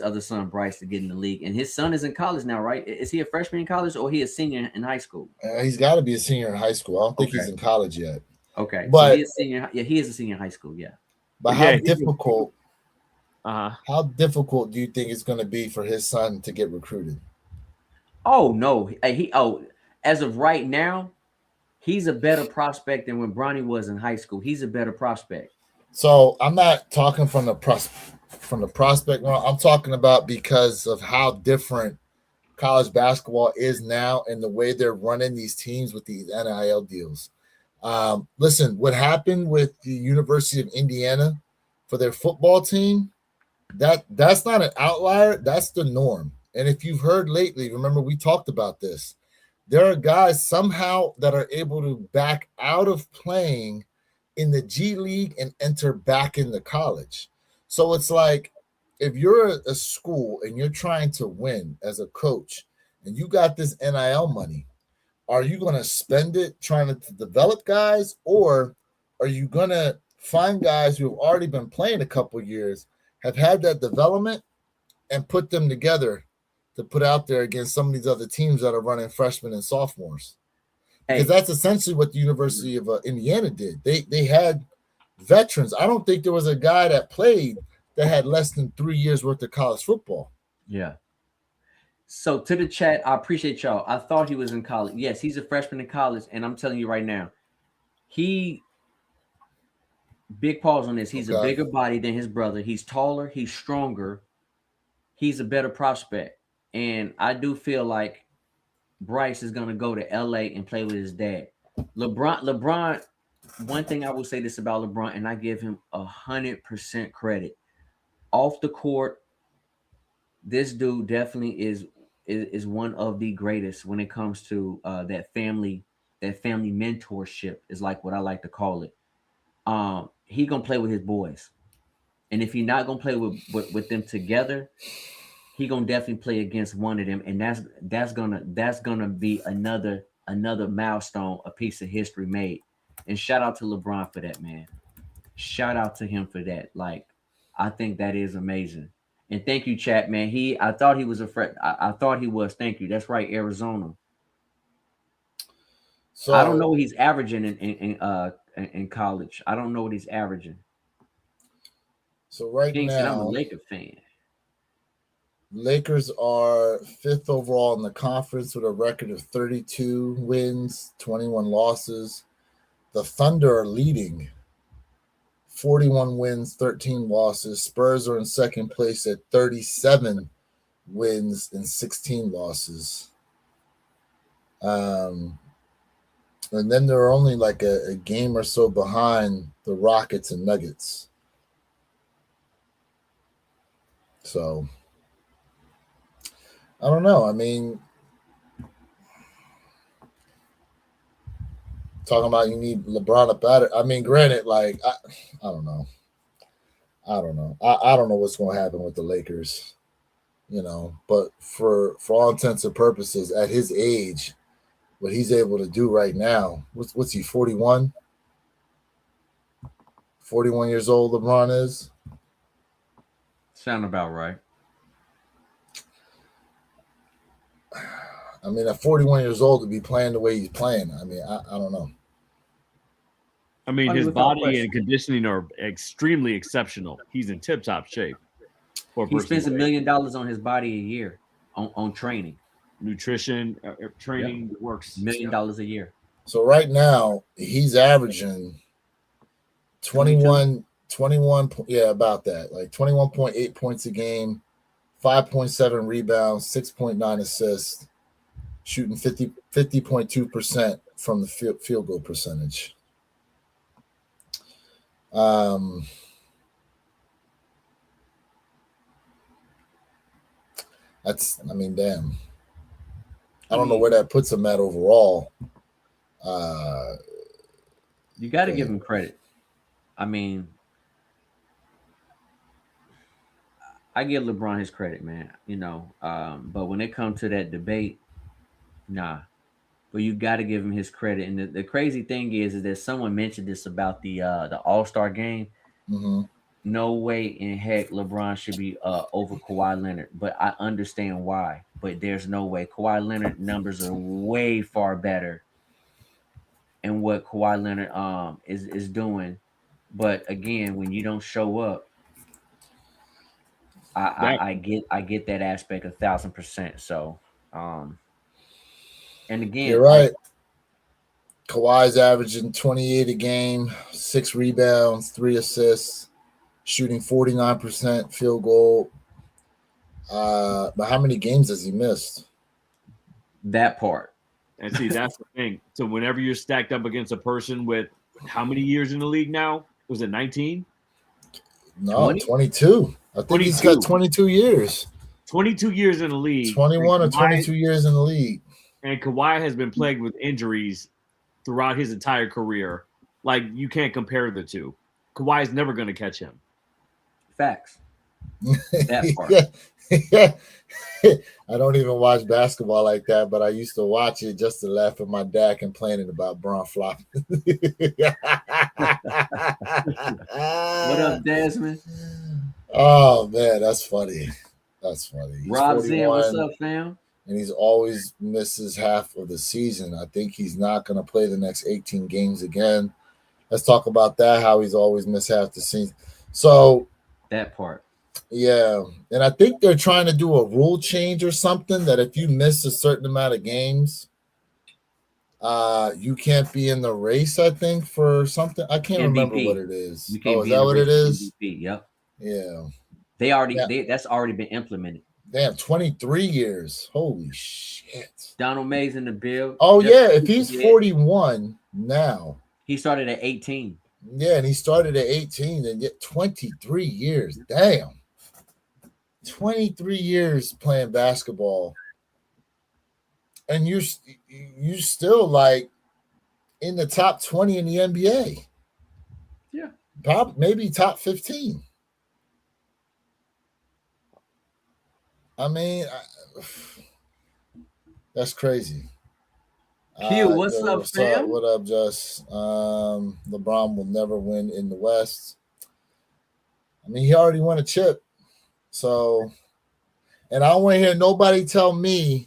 other son Bryce, to get in the league, and his son is in college now, right? Is he a freshman in college or he a senior in high school? He's got to be a senior in high school. I don't think he's in college yet. Okay, but so he is senior. Yeah, he is a senior in high school. Yeah, but how difficult? How difficult do you think it's going to be for his son to get recruited? Oh no, as of right now, he's a better prospect than when Bronny was in high school. He's a better prospect. So I'm not talking from the prospect. I'm talking about because of how different college basketball is now and the way they're running these teams with these NIL deals. Listen, what happened with the University of Indiana for their football team, that's not an outlier. That's the norm. And if you've heard lately, remember we talked about this. There are guys somehow that are able to back out of playing in the G League and enter back into college. So it's like if you're a school and you're trying to win as a coach and you got this NIL money, are you going to spend it trying to develop guys, or are you going to find guys who have already been playing a couple years, have had that development, and put them together to put out there against some of these other teams that are running freshmen and sophomores? Because that's essentially what the University of Indiana did. They had veterans. I don't think there was a guy that played that had less than 3 years worth of college football. Yeah. So to the chat, I appreciate y'all. I thought he was in college. Yes, he's a freshman in college, and I'm telling you right now, big pause on this. He's a bigger body than his brother. He's taller. He's stronger. He's a better prospect. And I do feel like Bryce is going to go to LA and play with his dad. LeBron, one thing I will say this about LeBron, and I give him 100% credit. Off the court, this dude definitely is one of the greatest when it comes to that family mentorship, is like what I like to call it. He gonna play with his boys, and if he's not gonna play with them together, he gonna definitely play against one of them, and that's gonna be another milestone, a piece of history made. And shout out to LeBron for that, man. Shout out to him for that. Like, I think that is amazing. And thank you, chat, man. I thought he was I thought he was. Thank you. That's right, Arizona. So I don't know what he's averaging in college. I don't know what he's averaging. So right now, I'm a Laker fan. Lakers are 5th overall in the conference with a record of 32 wins, 21 losses. The Thunder are leading, 41 wins, 13 losses. Spurs are in second place at 37 wins and 16 losses. And then they're only like a game or so behind the Rockets and Nuggets. So I don't know. I mean, talking about you need LeBron up at it. I mean, granted, like I don't know. I don't know what's going to happen with the Lakers, But for all intents and purposes, at his age, what he's able to do right now, what's he, 41? 41 years old, LeBron is? Sound about right. I mean, at 41 years old to be playing the way he's playing, I mean, I don't know. I mean, his body and conditioning are extremely exceptional. He's in tip-top shape. He spends $1 million on his body a year on training. Nutrition, training works. $1 million a year. So right now, he's averaging 21, about that. Like 21.8 points a game, 5.7 rebounds, 6.9 assists, shooting 50.2% from the field goal percentage. Damn. I don't know where that puts him at overall. You got to give him credit. I mean, I give LeBron his credit, man. But when it comes to that debate, nah. But you got to give him his credit. And the crazy thing is that someone mentioned this about the All-Star game. Mm-hmm. No way in heck LeBron should be over Kawhi Leonard, but I understand why. But there's no way. Kawhi Leonard numbers are way far better in what Kawhi Leonard is doing. But again, when you don't show up, I get that aspect 1,000%. So, and again, you're right. Kawhi's averaging 28 a game, 6 rebounds, 3 assists, shooting 49% field goal. But how many games has he missed? That part. And see, that's the thing. So whenever you're stacked up against a person with how many years in the league now? Was it 19? No, 20? 22. I think 22. He's got 22 years. 22 years in the league. 21 or 22 years in the league. And Kawhi has been plagued with injuries throughout his entire career. Like, you can't compare the two. Kawhi is never going to catch him. Facts. That part. Yeah. I don't even watch basketball like that, but I used to watch it just to laugh at my dad complaining about Braun flopping. What up, Desmond? Oh, man, that's funny. That's funny. He's Rob Zen, what's up, fam? And he's always misses half of the season. I think he's not going to play the next 18 games again. Let's talk about that, how he's always missed half the season. So that part. Yeah. And I think they're trying to do a rule change or something that if you miss a certain amount of games, you can't be in the race, I think, for something. I can't remember what it is. Oh, is that what it is? MVP, yep. Yeah. That's already been implemented. Damn, 23 years. Holy shit. Donald May's in the bill. Oh, yeah. If he's 41 now. He started at 18. Yeah, and he started at 18 and get 23 years. Damn. 23 years playing basketball. And you still like in the top 20 in the NBA. Yeah. Maybe top 15. I mean, that's crazy. Q, what's up, fam? What up, Just? LeBron will never win in the West. I mean, he already won a chip. So, and I don't want to hear nobody tell me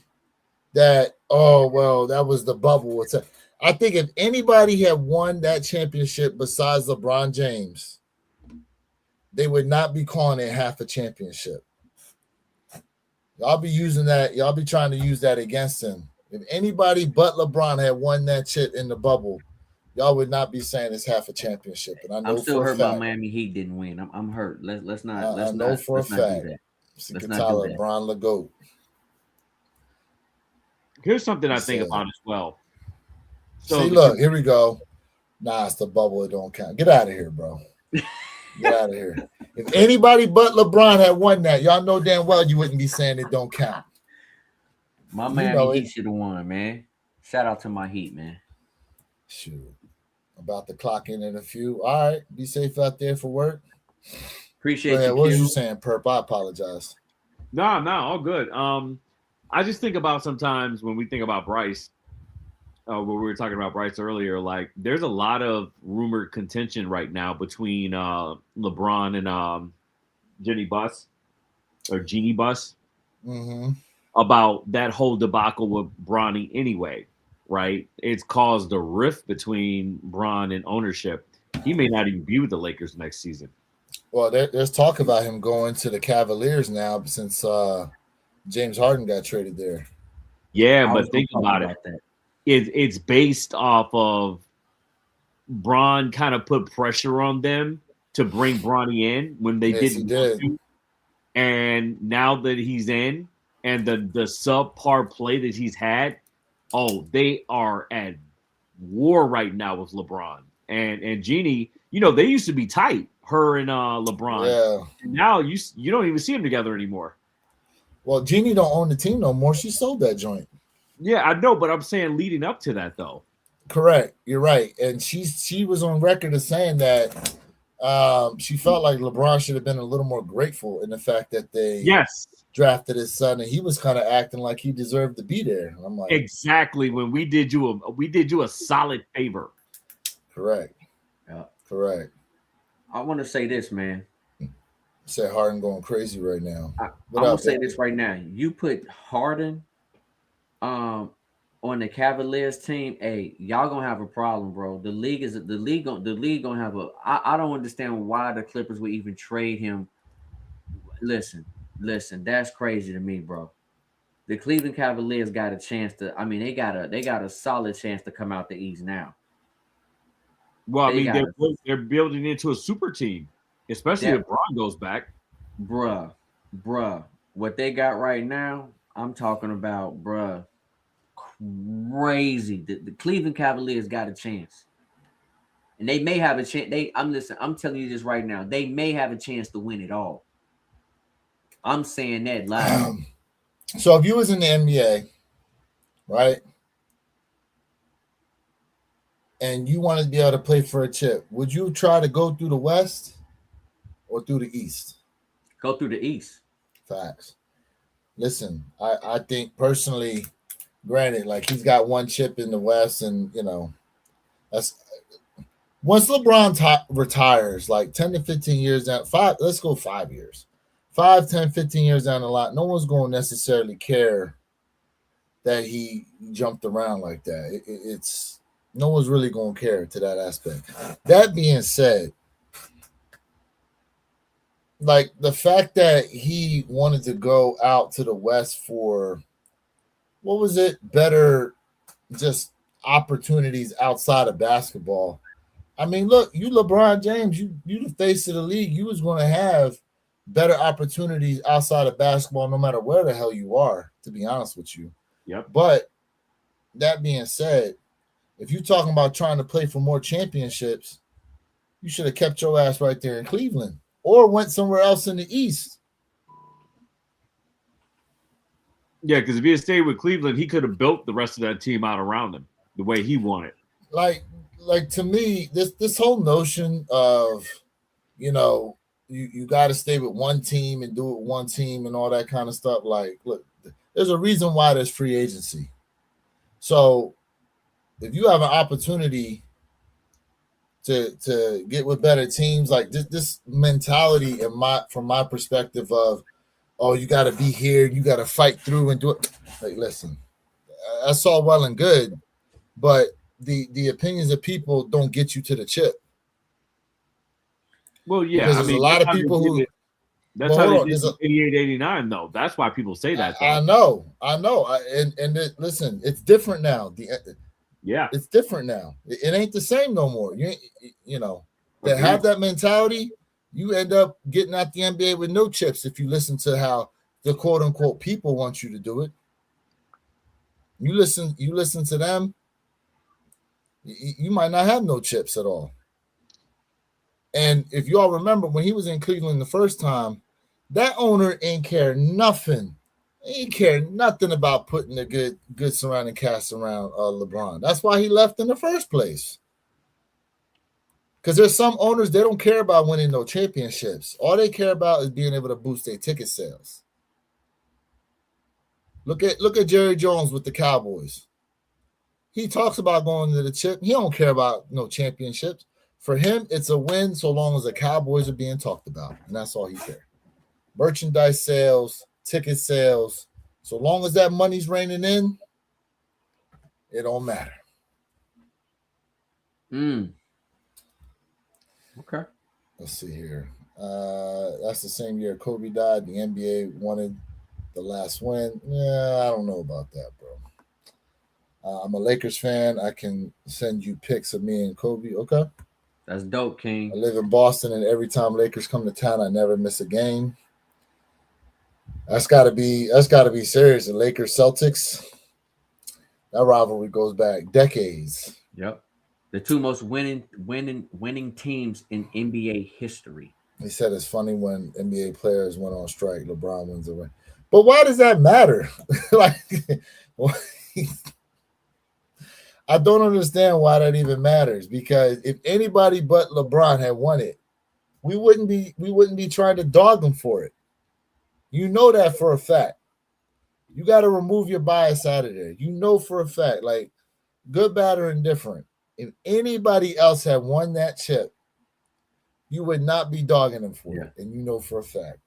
that, oh, well, that was the bubble. I think if anybody had won that championship besides LeBron James, they would not be calling it half a championship. Y'all be using that. Y'all be trying to use that against him. If anybody but LeBron had won that shit in the bubble, y'all would not be saying it's half a championship. And I know I'm still for a hurt by fact. Miami Heat didn't win. I'm hurt. Let's not I know for a let's not do fact. that. Let's not do that. LeBron LeGoat. Here's something I think about as well. So look, here we go. Nah, it's the bubble. It don't count. Get out of here, bro. Get out of here. If anybody but LeBron had won that, y'all know damn well you wouldn't be saying it don't count. My Miami Heat should have won, man. Shout out to my Heat, man. Shoot. About to clock in a few. All right. Be safe out there for work. Appreciate you. What was you saying, Perp? I apologize. No, all good. I just think about sometimes when we think about Bryce, when we were talking about Bryce earlier, like there's a lot of rumored contention right now between LeBron and Jeanie Buss about that whole debacle with Bronny anyway, right? It's caused a rift between Bron and ownership. He may not even be with the Lakers next season. Well, there's talk about him going to the Cavaliers now since James Harden got traded there. Yeah, but think about it. It's based off of Bron kind of put pressure on them to bring Bronny in when they didn't want to. And now that he's in and the subpar play that he's had, they are at war right now with LeBron. And Jeanie, they used to be tight, her and LeBron. Yeah. Now you don't even see them together anymore. Well, Jeanie don't own the team no more. She sold that joint. Yeah, I know, but I'm saying leading up to that, though. Correct. You're right. And she was on record as saying that she felt like LeBron should have been a little more grateful in the fact that they drafted his son, and he was kind of acting like he deserved to be there. I'm like, exactly. When we did you a solid favor. Correct. Yeah. Correct. I want to say this, man. Say Harden going crazy right now. I want to say this right now. You put Harden on the Cavaliers team, hey, y'all gonna have a problem, bro. The league gonna have I don't understand why the Clippers would even trade him. Listen, that's crazy to me, bro. The Cleveland Cavaliers got a chance to. I mean, they got a solid chance to come out the East now. Well, they're building into a super team, especially if Bron goes back. Bruh, what they got right now, I'm talking about, bruh. Crazy. The Cleveland Cavaliers got a chance, and they may have a chance. I'm telling you this right now. They may have a chance to win it all. I'm saying that live. So if you was in the NBA, right, and you wanted to be able to play for a chip, would you try to go through the West or through the East? Go through the East. Facts. Listen, I think personally. Granted, like he's got one chip in the West, and that's once LeBron retires, like 10 to 15 years down, let's go 5 years, 5, 10, 15 years down the line, no one's going to necessarily care that he jumped around like that. It's no one's really going to care to that aspect. That being said, like the fact that he wanted to go out to the West for what was it? Better just opportunities outside of basketball. I mean, look, you LeBron James, you the face of the league. You was going to have better opportunities outside of basketball no matter where the hell you are, to be honest with you. Yep. But that being said, if you're talking about trying to play for more championships, you should have kept your ass right there in Cleveland or went somewhere else in the East. Yeah, because if he had stayed with Cleveland, he could have built the rest of that team out around him the way he wanted. Like to me, this whole notion of, you got to stay with one team and do it with one team and all that kind of stuff. Like, look, there's a reason why there's free agency. So if you have an opportunity to get with better teams, like this mentality from my perspective of, oh, you got to be here, you got to fight through and do it. Like, listen, that's all well and good, but the opinions of people don't get you to the chip. Well, yeah, because there's a lot of people who That's how they did 88, 89, though. That's why people say that. I know. Listen, it's different now. It's different now. It ain't the same no more. You know, to have that mentality, you end up getting out the NBA with no chips if you listen to how the quote unquote people want you to do it. You listen to them, you might not have no chips at all. And if you all remember, when he was in Cleveland the first time, that owner ain't care nothing. He ain't care nothing about putting a good surrounding cast around LeBron. That's why he left in the first place. Because there's some owners, they don't care about winning no championships. All they care about is being able to boost their ticket sales. Look at Jerry Jones with the Cowboys. He talks about going to the chip. He don't care about no championships. For him, it's a win so long as the Cowboys are being talked about, and that's all he cares. Merchandise sales, ticket sales, so long as that money's raining in, it don't matter. Okay. Let's see here. That's the same year Kobe died. The NBA wanted the last win. Yeah, I don't know about that, bro. I'm a Lakers fan. I can send you pics of me and Kobe. Okay. That's dope, King. I live in Boston, and every time Lakers come to town, I never miss a game. That's gotta be serious. The Lakers Celtics, that rivalry goes back decades. Yep. The two most winning teams in NBA history. He said it's funny when NBA players went on strike, LeBron wins the win. But why does that matter? I don't understand why that even matters, because if anybody but LeBron had won it, we wouldn't be trying to dog him for it. You know that for a fact. You got to remove your bias out of there. You know for a fact, like good, bad, or indifferent. If anybody else had won that chip, you would not be dogging him for it, and you know for a fact.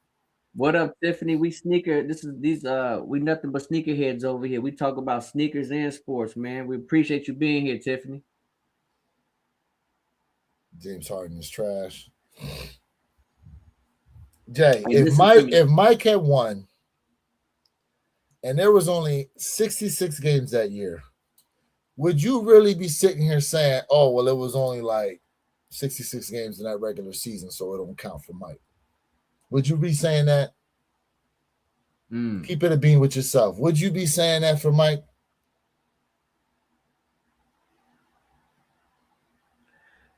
What up, Tiffany? We sneaker. We nothing but sneakerheads over here. We talk about sneakers and sports, man. We appreciate you being here, Tiffany. James Harden is trash. Jay, if Mike had won, and there was only 66 games that year, would you really be sitting here saying, "Oh, well, it was only like 66 games in that regular season, so it don't count for Mike"? Would you be saying that? Keep it a bean with yourself. Would you be saying that for Mike?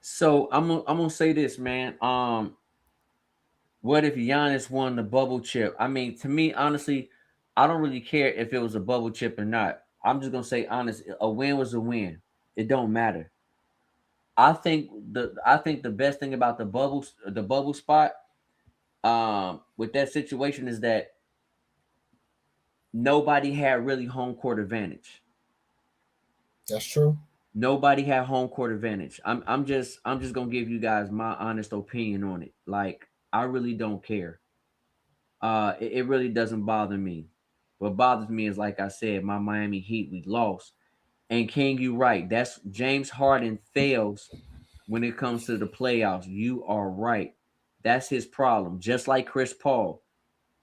So I'm gonna say this, man. What if Giannis won the bubble chip? I mean, to me, honestly, I don't really care if it was a bubble chip or not. I'm just gonna say honest, a win was a win. It don't matter. I think the best thing about the bubble spot, with that situation is that nobody had really home court advantage. That's true. Nobody had home court advantage. I'm just gonna give you guys my honest opinion on it. Like, I really don't care. It really doesn't bother me. What bothers me is, like I said, my Miami Heat, we lost. And King, you right. That's James Harden fails when it comes to the playoffs. You are right. That's his problem. Just like Chris Paul.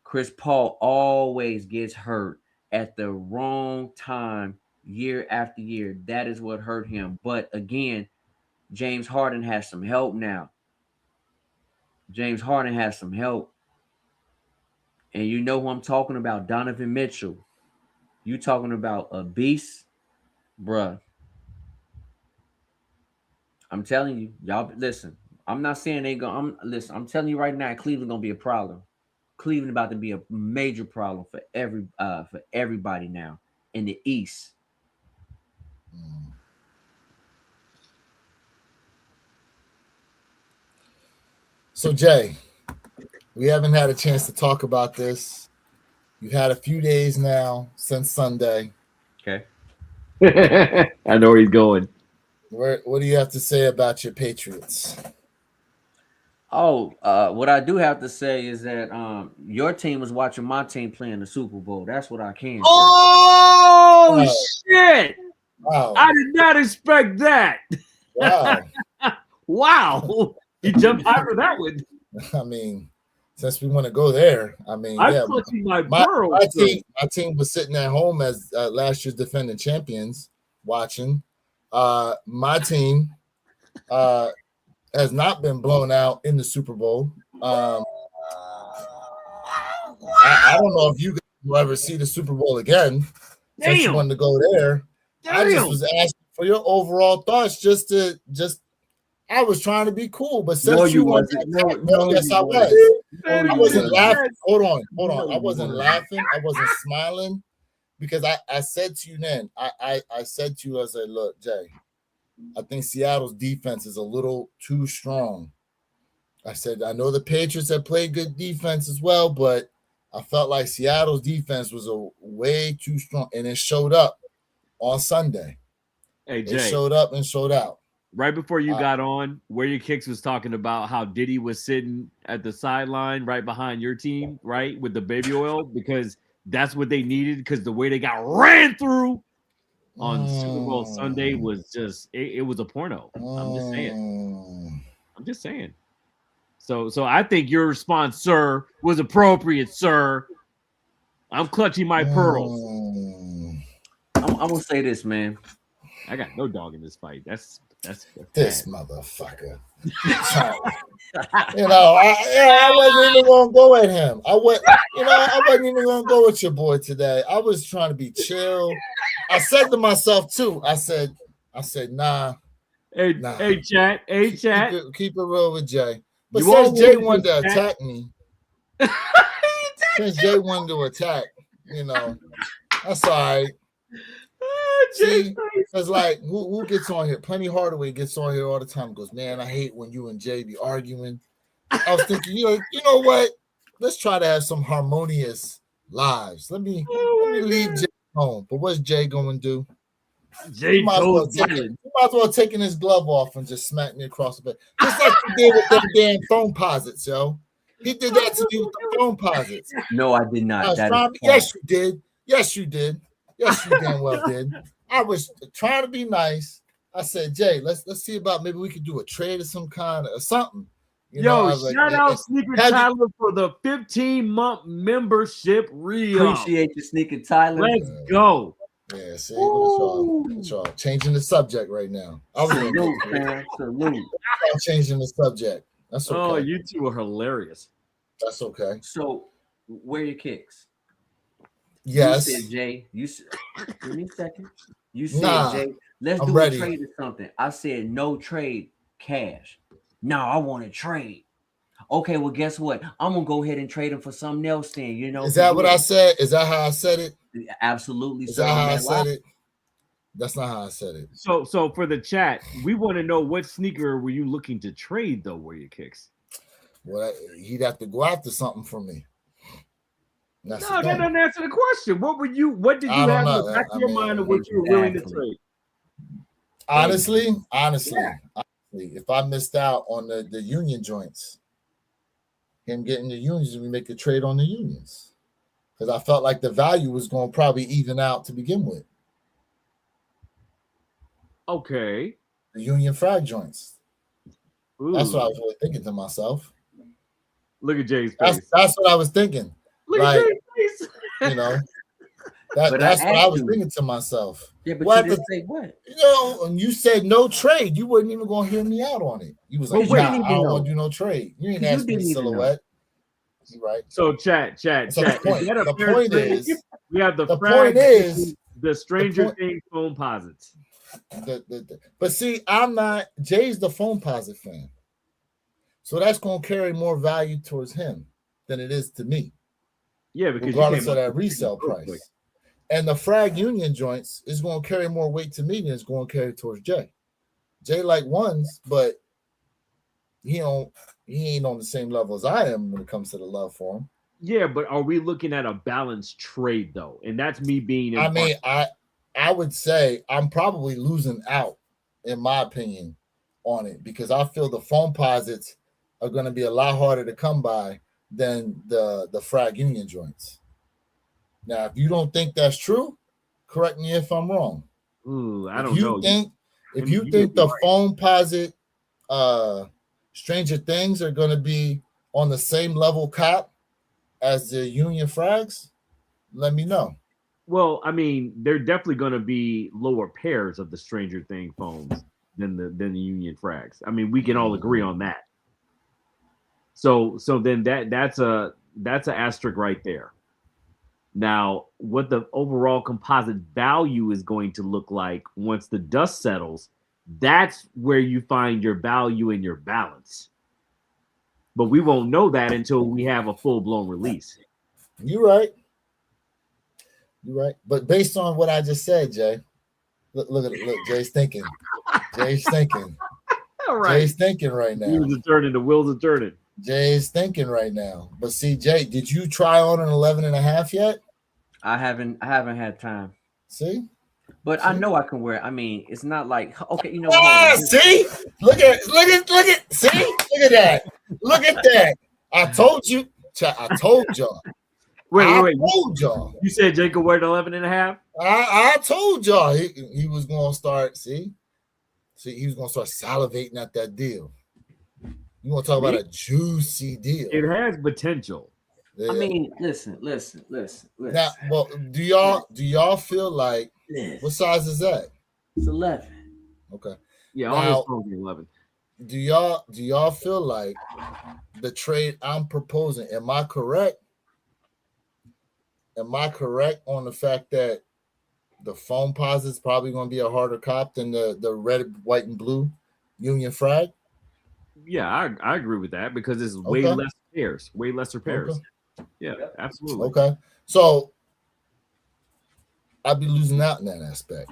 Chris Paul always gets hurt at the wrong time year after year. That is what hurt him. But again, James Harden has some help now. James Harden has some help. And you know who I'm talking about, Donovan Mitchell. You talking about a beast, bruh. I'm telling you, y'all listen. I'm not saying they go. I'm telling you right now, Cleveland gonna be a problem. Cleveland about to be a major problem for everybody now in the East. So Jay, we haven't had a chance to talk about this. You've had a few days now since Sunday. Okay. I know where he's going. What do you have to say about your Patriots? Oh, what I do have to say is that your team was watching my team playing the Super Bowl. That's what I can say. Oh, shit! Wow. I did not expect that. Wow. Wow. You jumped high for that one. I mean, since we want to go there, I mean, I'm clutching my pearls. My team was sitting at home as last year's defending champions watching. My team has not been blown out in the Super Bowl. I don't know if you guys will ever see the Super Bowl again. Since you wanted to go there. I just was asking for your overall thoughts. I was trying to be cool, but since yes, I was. I wasn't laughing. Hold on. I wasn't laughing. I wasn't smiling because I said to you then, I said to you, I said, look, Jay, I think Seattle's defense is a little too strong. I said, I know the Patriots have played good defense as well, but I felt like Seattle's defense was way too strong, and it showed up on Sunday. Hey, Jay. It showed up and showed out. Right before you got on, Where Your Kicks was talking about how Diddy was sitting at the sideline right behind your team, right, with the baby oil, because that's what they needed, because the way they got ran through on Super Bowl Sunday was just it was a porno. I'm just saying. So I think your response, sir, was appropriate, sir. I'm clutching my pearls. I'm gonna say this, man. I got no dog in this fight. That's this bad. Motherfucker. I wasn't even gonna go at him. I wasn't even gonna go with your boy today. I was trying to be chill. I said to myself too. I said, nah. Hey, chat. Keep it real with Jay. But since Jay wanted to attack me, since Jay wanted to attack, that's all right. See, it's like who gets on here? Plenty Hardaway gets on here all the time. Goes, man, I hate when you and Jay be arguing. I was thinking, you know what? Let's try to have some harmonious lives. Let me leave Jay home. But what's Jay going to do? Jay might as well taking his glove off and just smack me across the bed, just like he did with them damn phone posits, yo. He did that to me with the phone posits. No, I did not. Yes, you did. Yes, you damn well did. I was trying to be nice. I said, Jay, let's see about maybe we could do a trade of some kind or something. Shout out Sneaker Tyler for the 15-month membership re-up. Appreciate you, Sneaker Tyler. Let's go. Yeah, see, y'all changing the subject right now. Salute. I'm changing the subject. That's okay. Oh, you two are hilarious. That's okay. So, Where Your Kicks? Yes. You said, Jay, give me a second. You said, Jay, let's do a trade or something. I said, no trade, cash. No, I want to trade. Okay, well, guess what? I'm going to go ahead and trade him for something else then, Is that what I said? Is that how I said it? Absolutely. Is that how I said it? That's not how I said it. So for the chat, we want to know what sneaker were you looking to trade, though, Where Your Kicks? Well, he'd have to go after something from me. That doesn't answer the question. What did you have in the back of your mind of what you were willing to trade? Honestly, if I missed out on the union joints, him getting the unions, we make a trade on the unions. Because I felt like the value was going to probably even out to begin with. Okay. The union frag joints. Ooh. That's what I was really thinking to myself. Look at Jay's face. That's what I was thinking. Look at Jay's face. That's what I was thinking to myself. Yeah, but you didn't say what? And you said no trade. You wasn't even going to hear me out on it. You was like, I don't want to do no trade. You didn't ask me silhouette. Right. So chat. The point is, we have the point is the Stranger Things phone posits. But see, I'm not. Jay's the phone posit fan, so that's going to carry more value towards him than it is to me. Yeah, because regardless of that resale price, and the frag union joints is going to carry more weight to me than it's going to carry towards Jay. Jay like ones, but he ain't on the same level as I am when it comes to the love for him. Yeah, but are we looking at a balanced trade though? And that's me being. I would say I'm probably losing out, in my opinion, on it because I feel the phone posits are going to be a lot harder to come by than the frag union joints. Now, if you don't think that's true, correct me if I'm wrong. Ooh, I don't know. If you think the phone posit Stranger Things are going to be on the same level cop as the Union Frags, let me know. Well, I mean, they're definitely going to be lower pairs of the Stranger Thing phones than the Union Frags. I mean, we can all agree on that. So then that's a asterisk right there. Now, what the overall composite value is going to look like once the dust settles, that's where you find your value and your balance. But we won't know that until we have a full-blown release. You're right. You're right. But based on what I just said, Jay, look, Jay's thinking. Jay's thinking. All right. Jay's thinking right now. The wheels are turning. Jay's thinking right now. But see, Jay, did you try on an 11.5 yet? I haven't had time. See? But see? I know I can wear it. I mean, it's not like, okay, you know what? See? Look at see? Look at that. Look at that. I told you. I told y'all. Wait. I told y'all. You said Jay could wear 11.5? I told y'all he was gonna start. See, he was gonna start salivating at that deal. You want to talk about a juicy deal? It has potential. Yeah. I mean, listen. Now, well, do y'all feel like what size is that? It's 11. Okay. Yeah, almost 11. Do y'all feel like the trade I'm proposing? Am I correct? Am I correct on the fact that the foam posit's probably going to be a harder cop than the red, white, and blue Union Frag? Yeah, I agree with that because it's way less pairs, way lesser pairs. Okay. Yeah, absolutely. Okay. So I'd be losing out in that aspect.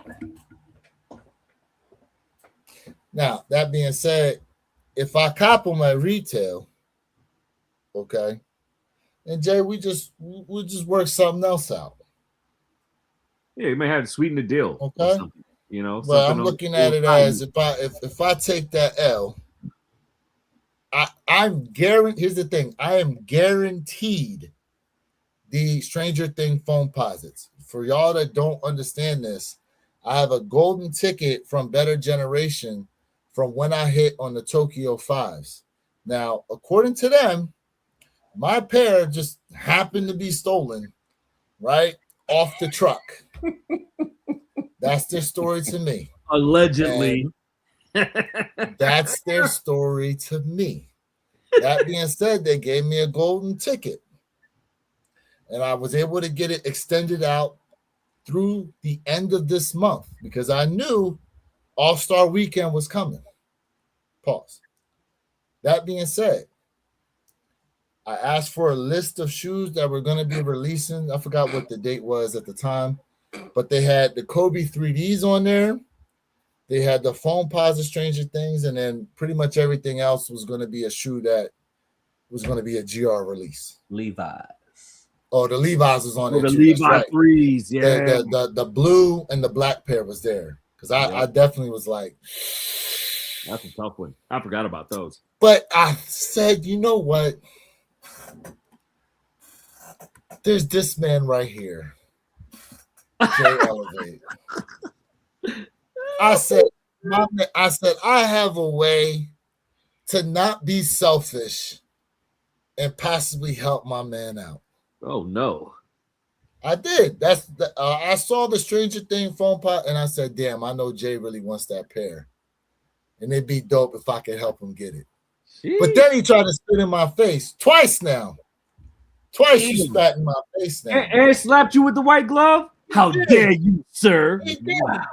Now, that being said, if I cop them at retail, okay, and Jay, we'll just work something else out. Yeah, you may have to sweeten the deal. Okay. You know, well, I'm looking at it as if I take that L, I'm guaranteed. Here's the thing: I am guaranteed the Stranger Thing foam posits. For y'all that don't understand this, I have a golden ticket from Better Generation from when I hit on the Tokyo 5s. Now, according to them, my pair just happened to be stolen right off the truck. That's their story to me. Allegedly. That's their story to me. That being said, they gave me a golden ticket. And I was able to get it extended out through the end of this month because I knew All-Star Weekend was coming. Pause. That being said, I asked for a list of shoes that were going to be releasing. I forgot what the date was at the time, but they had the Kobe 3Ds on there. They had the foam posit Stranger Things, and then pretty much everything else was going to be a shoe that was going to be a GR release. Levi's. Oh, the Levi's was on there. The too. Levi right. 3s, yeah. The blue and the black pair was there because I definitely was like, that's a tough one. I forgot about those. But I said, you know what? There's this man right here. Jay Elevate. I said, I have a way to not be selfish and possibly help my man out. Oh no. I did. I saw the Stranger Thing foam pot and I said, damn, I know Jay really wants that pair. And it'd be dope if I could help him get it. Jeez. But then he tried to spit in my face twice now. Twice you spat in my face now. And slapped you with the white glove? How dare you, sir? Wow.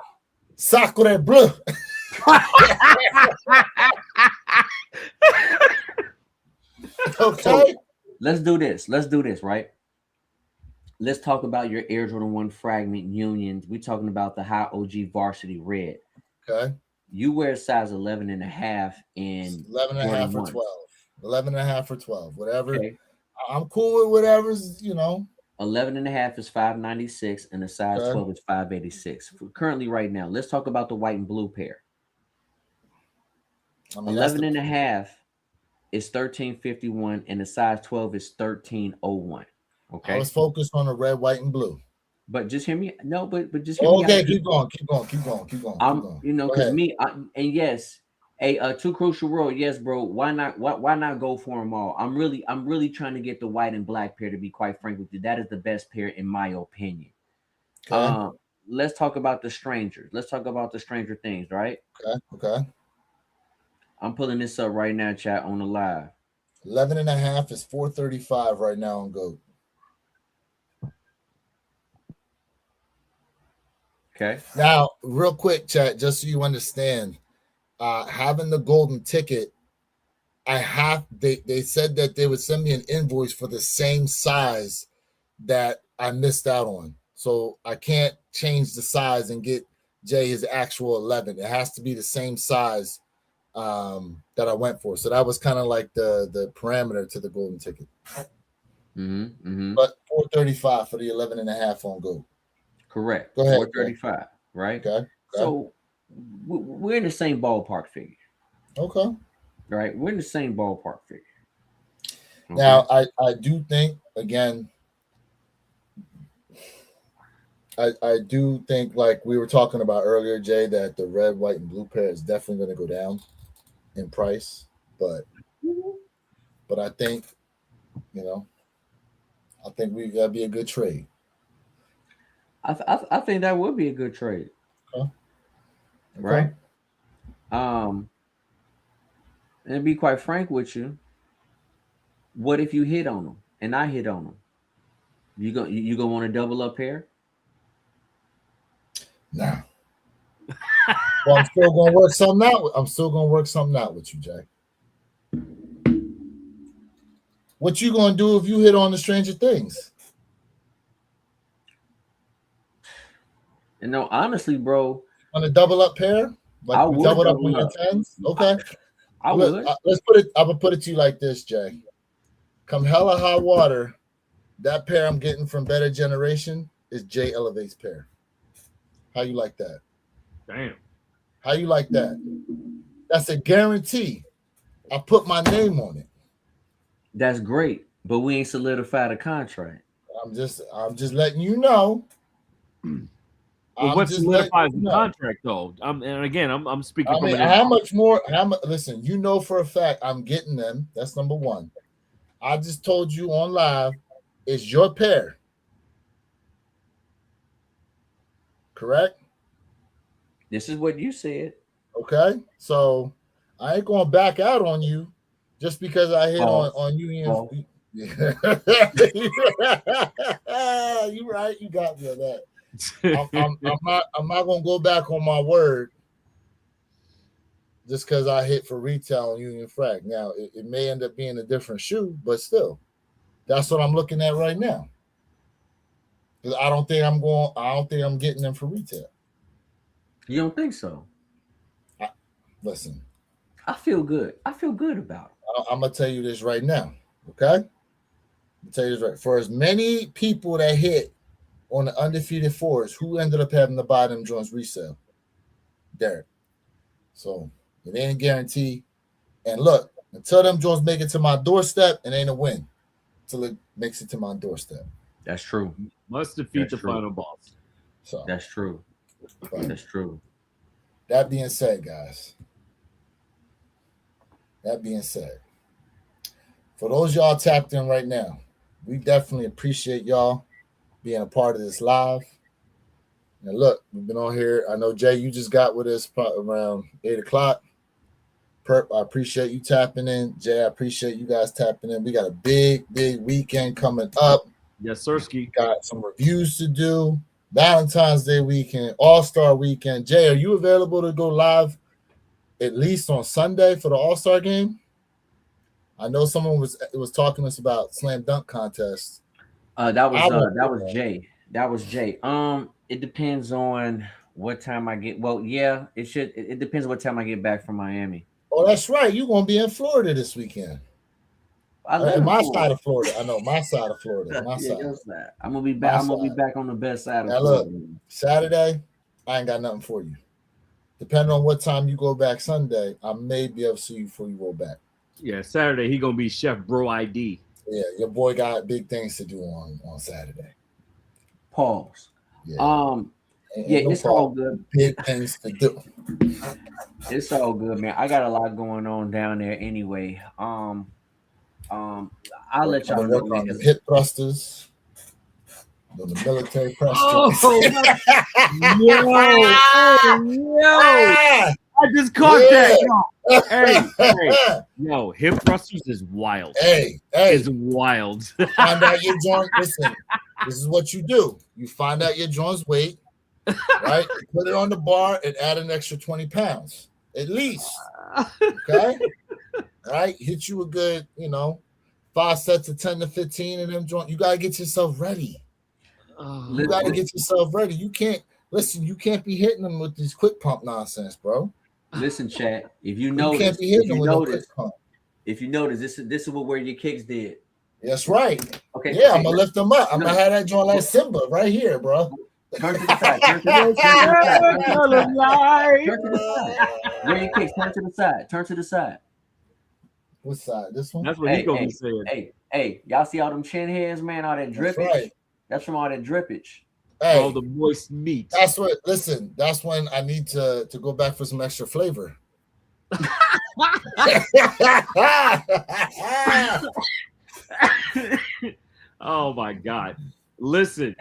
Sacre bleu. Okay. So, let's do this, right? Let's talk about your Air Jordan 1 Fragment Unions. We're talking about the High OG Varsity Red. Okay. You wear size 11 and a half in 11 and a half or 12. 11 and a half or 12. Whatever. Okay. I'm cool with whatever's, 11 and a half is 596 and the size 12 is 586. Currently right now, let's talk about the white and blue pair. 11 and a half is 1351 and the size 12 is 1301. Okay. I was focused on the red, white, and blue. But just hear me. No, but just hear me. Okay, keep going. Because me, and yes, Hey, Too Crucial World, yes, bro. Why not? Why not go for them all? I'm really trying to get the white and black pair. To be quite frank with you, that is the best pair in my opinion. Okay. Let's talk about the strangers. Let's talk about the Stranger Things, right? Okay. I'm pulling this up right now, chat on the live. 11.5 is 435 right now on GOAT. Okay. Now, real quick, chat, just so you understand, having the golden ticket, they said that they would send me an invoice for the same size that I missed out on. So I can't change the size and get Jay his actual 11. It has to be the same size that I went for. So that was kind of like the parameter to the golden ticket. But 435 for the 11.5 on GOAT. Correct. Go ahead. 435, right? Okay. So we're in the same ballpark figure. Okay. Right? We're in the same ballpark figure. Okay. Now, I do think, again, I do think, like we were talking about earlier, Jay, that the red, white, and blue pair is definitely going to go down in price. But I think, I think that'd be a good trade. I think that would be a good trade. Okay. Right? And to be quite frank with you, what if you hit on them and I hit on them? You gonna want to double up here? Nah. Well, I'm still gonna work something out. I'm still gonna work something out with you, Jay. What you gonna do if you hit on the Stranger Things? And no, honestly, bro, on a double up pair, like I would double up on your tens. Okay, I would. Let's put it. I'm gonna put it to you like this, Jay. Come hella high water, that pair I'm getting from Better Generation is Jay Elevate's pair. How you like that? Damn. How you like that? That's a guarantee. I put my name on it. That's great, but we ain't solidified a contract. I'm just letting you know. Well, what solidifies the contract, though? And again, I'm speaking from how much more? Listen, you know for a fact I'm getting them. That's number one. I just told you on live, it's your pair. Correct? This is what you said. Okay, so I ain't going to back out on you just because I hit on you. You're right. You got me on that. I'm not gonna go back on my word just because I hit for retail on Union Frag. Now it may end up being a different shoe, but still, that's what I'm looking at right now. Because I don't think I'm getting them for retail. You don't think so? Listen, I feel good. I feel good about it. I'm gonna tell you this right now. Okay, I'll tell you this right. For as many people that hit on the undefeated fours, who ended up having to buy them joints resale? Derek. So it ain't a guarantee. And look, until them joints make it to my doorstep, it ain't a win. Until it makes it to my doorstep. That's true. Must defeat the final boss. So that's true. That's true. That being said, guys. That being said, for those y'all tapped in right now, we definitely appreciate y'all being a part of this live. And look, we've been on here. I know, Jay, you just got with us around 8 o'clock. Perp, I appreciate you tapping in. Jay, I appreciate you guys tapping in. We got a big weekend coming up. Yes, sirski. Got some reviews to do. Valentine's Day weekend, All-Star weekend. Jay, are you available to go live at least on Sunday for the All-Star game? I know someone was talking to us about slam dunk contest. That was Jay. That was Jay. It depends on what time I get. Well, yeah, it depends what time I get back from Miami. Oh, that's right. You're gonna be in Florida this weekend. My side of Florida. I know my side of Florida. My side. I'm gonna be back. I'm gonna be back on the best side of Florida. Look, Saturday, I ain't got nothing for you. Depending on what time you go back Sunday, I may be able to see you before you go back. Yeah, Saturday he gonna be Chef Bro ID. Yeah, your boy got big things to do on Saturday. Pause. Yeah, it's all good. Big things to do. It's all good, man. I got a lot going on down there anyway. I'll let y'all know. Work on the hip thrusters, the military press. I just caught that. Hey, yo, hip thrusters is wild. Hey, is wild. Find out your joint. Listen, this is what you do. You find out your joint's weight, right? You put it on the bar and add an extra 20 pounds at least. Okay, right? Hit you a good, 5 sets of 10 to 15 of them joints. You gotta get yourself ready. You gotta get yourself ready. You can't be hitting them with these quick pump nonsense, bro. Listen, chat. If you notice, this is what Where Your Kicks did. That's right. Okay. Yeah, I'm gonna lift them up. I'm gonna have that joint like Simba right here, bro. Turn to the side. Turn to the side. Where Your Kicks? Turn to the side. Turn to the side. What side? This one? That's what he gonna be saying. Hey, y'all see all them chin hairs, man? All that drippage. Right. That's from all that drippage. Hey, all the moist meat. That's when I need to go back for some extra flavor. Oh my God. Listen,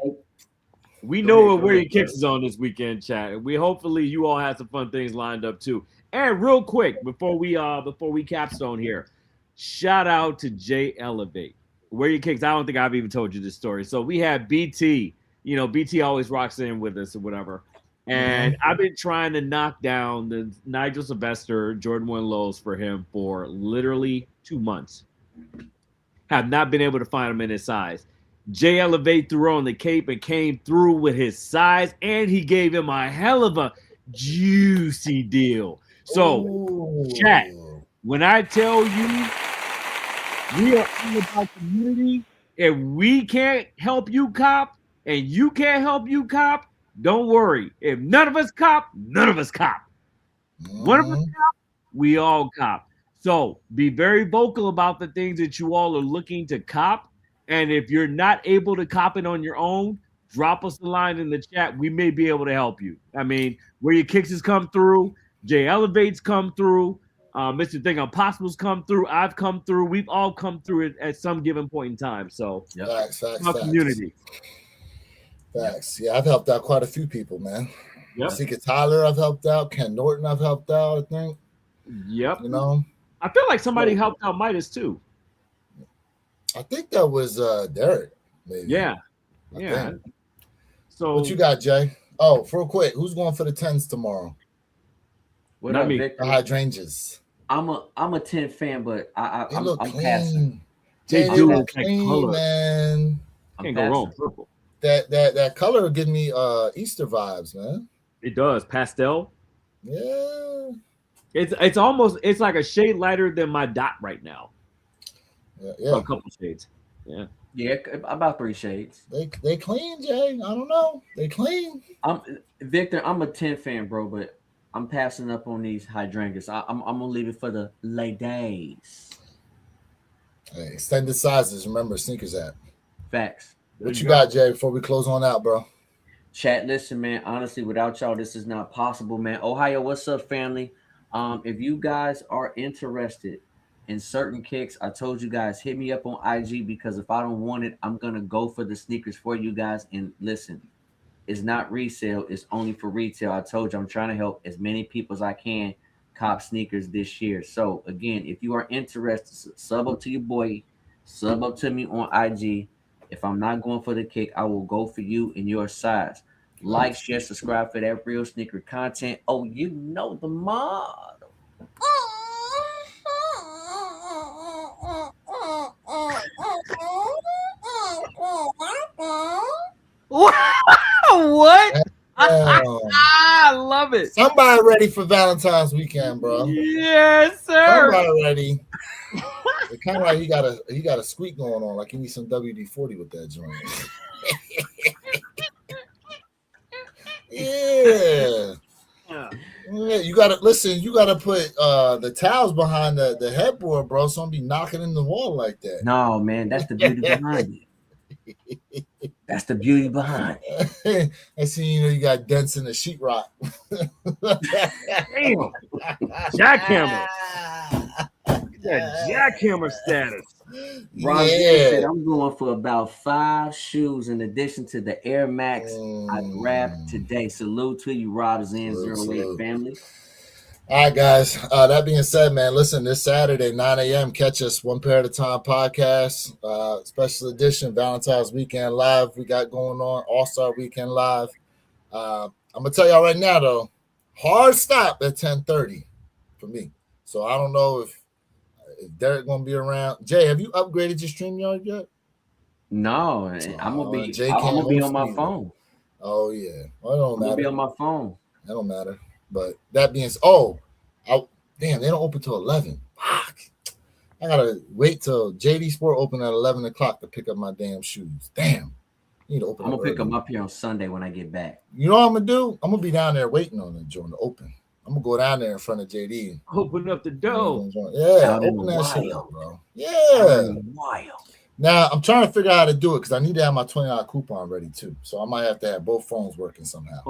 we know Where Your Kicks is on this weekend, chat. We hopefully you all have some fun things lined up too. And real quick, before we capstone here, shout out to Jay Elevate. Where Your Kicks. I don't think I've even told you this story. So we had BT. BT always rocks in with us or whatever. And I've been trying to knock down the Nigel Sylvester, Jordan 1 lows for him for literally 2 months. Have not been able to find him in his size. Jay Elevate threw on the cape and came through with his size, and he gave him a hell of a juicy deal. So, chat, when I tell you we are all about community, if we can't help you cop, and you can't help you cop, don't worry. If none of us cop, none of us cop. One of us cop, we all cop. So be very vocal about the things that you all are looking to cop. And if you're not able to cop it on your own, drop us a line in the chat. We may be able to help you. I mean, Where Your Kicks has come through, Jay Elevate's come through, Mr. Thing Impossible's come through. I've come through. We've all come through it at some given point in time. So, facts. Community. Facts. Yeah, I've helped out quite a few people, man. Yep. Seeker Tyler, I've helped out. Ken Norton, I've helped out, I think. Yep. I feel like somebody helped out Midas too. I think that was Derek, maybe. Yeah. I think. So what you got, Jay? Oh, real quick, who's going for the 10s tomorrow? What up, the hydrangeas. I'm a 10 fan, but I'm clean. passing. They look clean, man. Can't go wrong. Purple. That color give me Easter vibes, man. It does. Pastel. Yeah. It's almost like a shade lighter than my dot right now. Yeah. A couple shades. Yeah. Yeah, about 3 shades. They clean, Jay. I don't know. They clean. Victor, I'm a 10 fan, bro, but I'm passing up on these hydrangeas. I'm gonna leave it for the ladies. Hey, extended sizes. Remember, Sneakers app. Facts. What you got, Jay, before we close on out, bro? Chat, listen, man. Honestly, without y'all, this is not possible, man. Ohio, what's up, family? If you guys are interested in certain kicks, I told you guys, hit me up on IG, because if I don't want it, I'm gonna go for the sneakers for you guys. And listen, it's not resale, it's only for retail. I told you I'm trying to help as many people as I can cop sneakers this year. So again, if you are interested, sub up to your boy, sub up to me on IG. If I'm not going for the kick, I will go for you in your size. Like, share, subscribe for that real sneaker content. Oh, you know the mod. What? I love it. Somebody ready for Valentine's weekend, bro? Yes, sir. Somebody ready. It's kind of like he got a squeak going on, like he needs some WD-40 with that joint. Yeah, you gotta listen. You gotta put the towels behind the headboard, bro. So don't be knocking in the wall like that. No, man, that's the beauty behind it. That's the beauty behind it. And see, you got dents in the sheetrock. Damn. Jackhammer. That jackhammer status. Ron said, I'm going for about 5 shoes in addition to the Air Max I grabbed today. Salute to you, Rob Zen08 family. All right, guys. That being said, man, listen, this Saturday, 9 a.m., catch us One Pair at a Time podcast, special edition, Valentine's Weekend Live we got going on, All-Star Weekend Live. I'm going to tell y'all right now, though, hard stop at 10:30 for me. So I don't know if Derek going to be around. Jay, have you upgraded your StreamYard yet? No, I'm going to be on my phone. Oh, yeah. Well, it don't matter. I'm going to be on my phone. That don't matter. But that being said, damn, they don't open till 11. Fuck. I gotta wait till JD Sport open at 11 o'clock to pick up my damn shoes. Damn. You need to open. I'm gonna pick them up here on Sunday when I get back. You know what I'm gonna do? I'm gonna be down there waiting on it during the open. I'm gonna go down there in front of JD. Open up the door. Yeah, open that shit up, bro. Yeah. Wild. Now I'm trying to figure out how to do it because I need to have my $20 coupon ready too. So I might have to have both phones working somehow.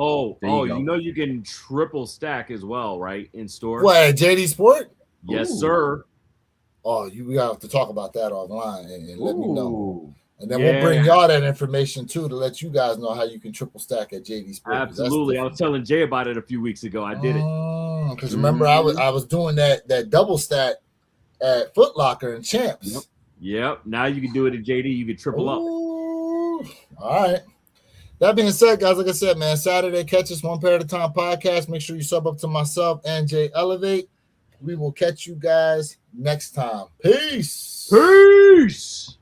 You know you can triple stack as well, right? In store. What, JD Sport? Yes, sir. Oh, we have to talk about that offline and let me know. And then we'll bring y'all that information too to let you guys know how you can triple stack at JD Sport. Absolutely. I was telling Jay about it a few weeks ago. I did it. Because remember, I was doing that double stack at Foot Locker and Champs. Yep. Now you can do it at JD. You can triple up. All right. That being said, guys, like I said, man, Saturday, catch us One Pair at a Time podcast. Make sure you sub up to myself and Jay Elevate. We will catch you guys next time. Peace. Peace.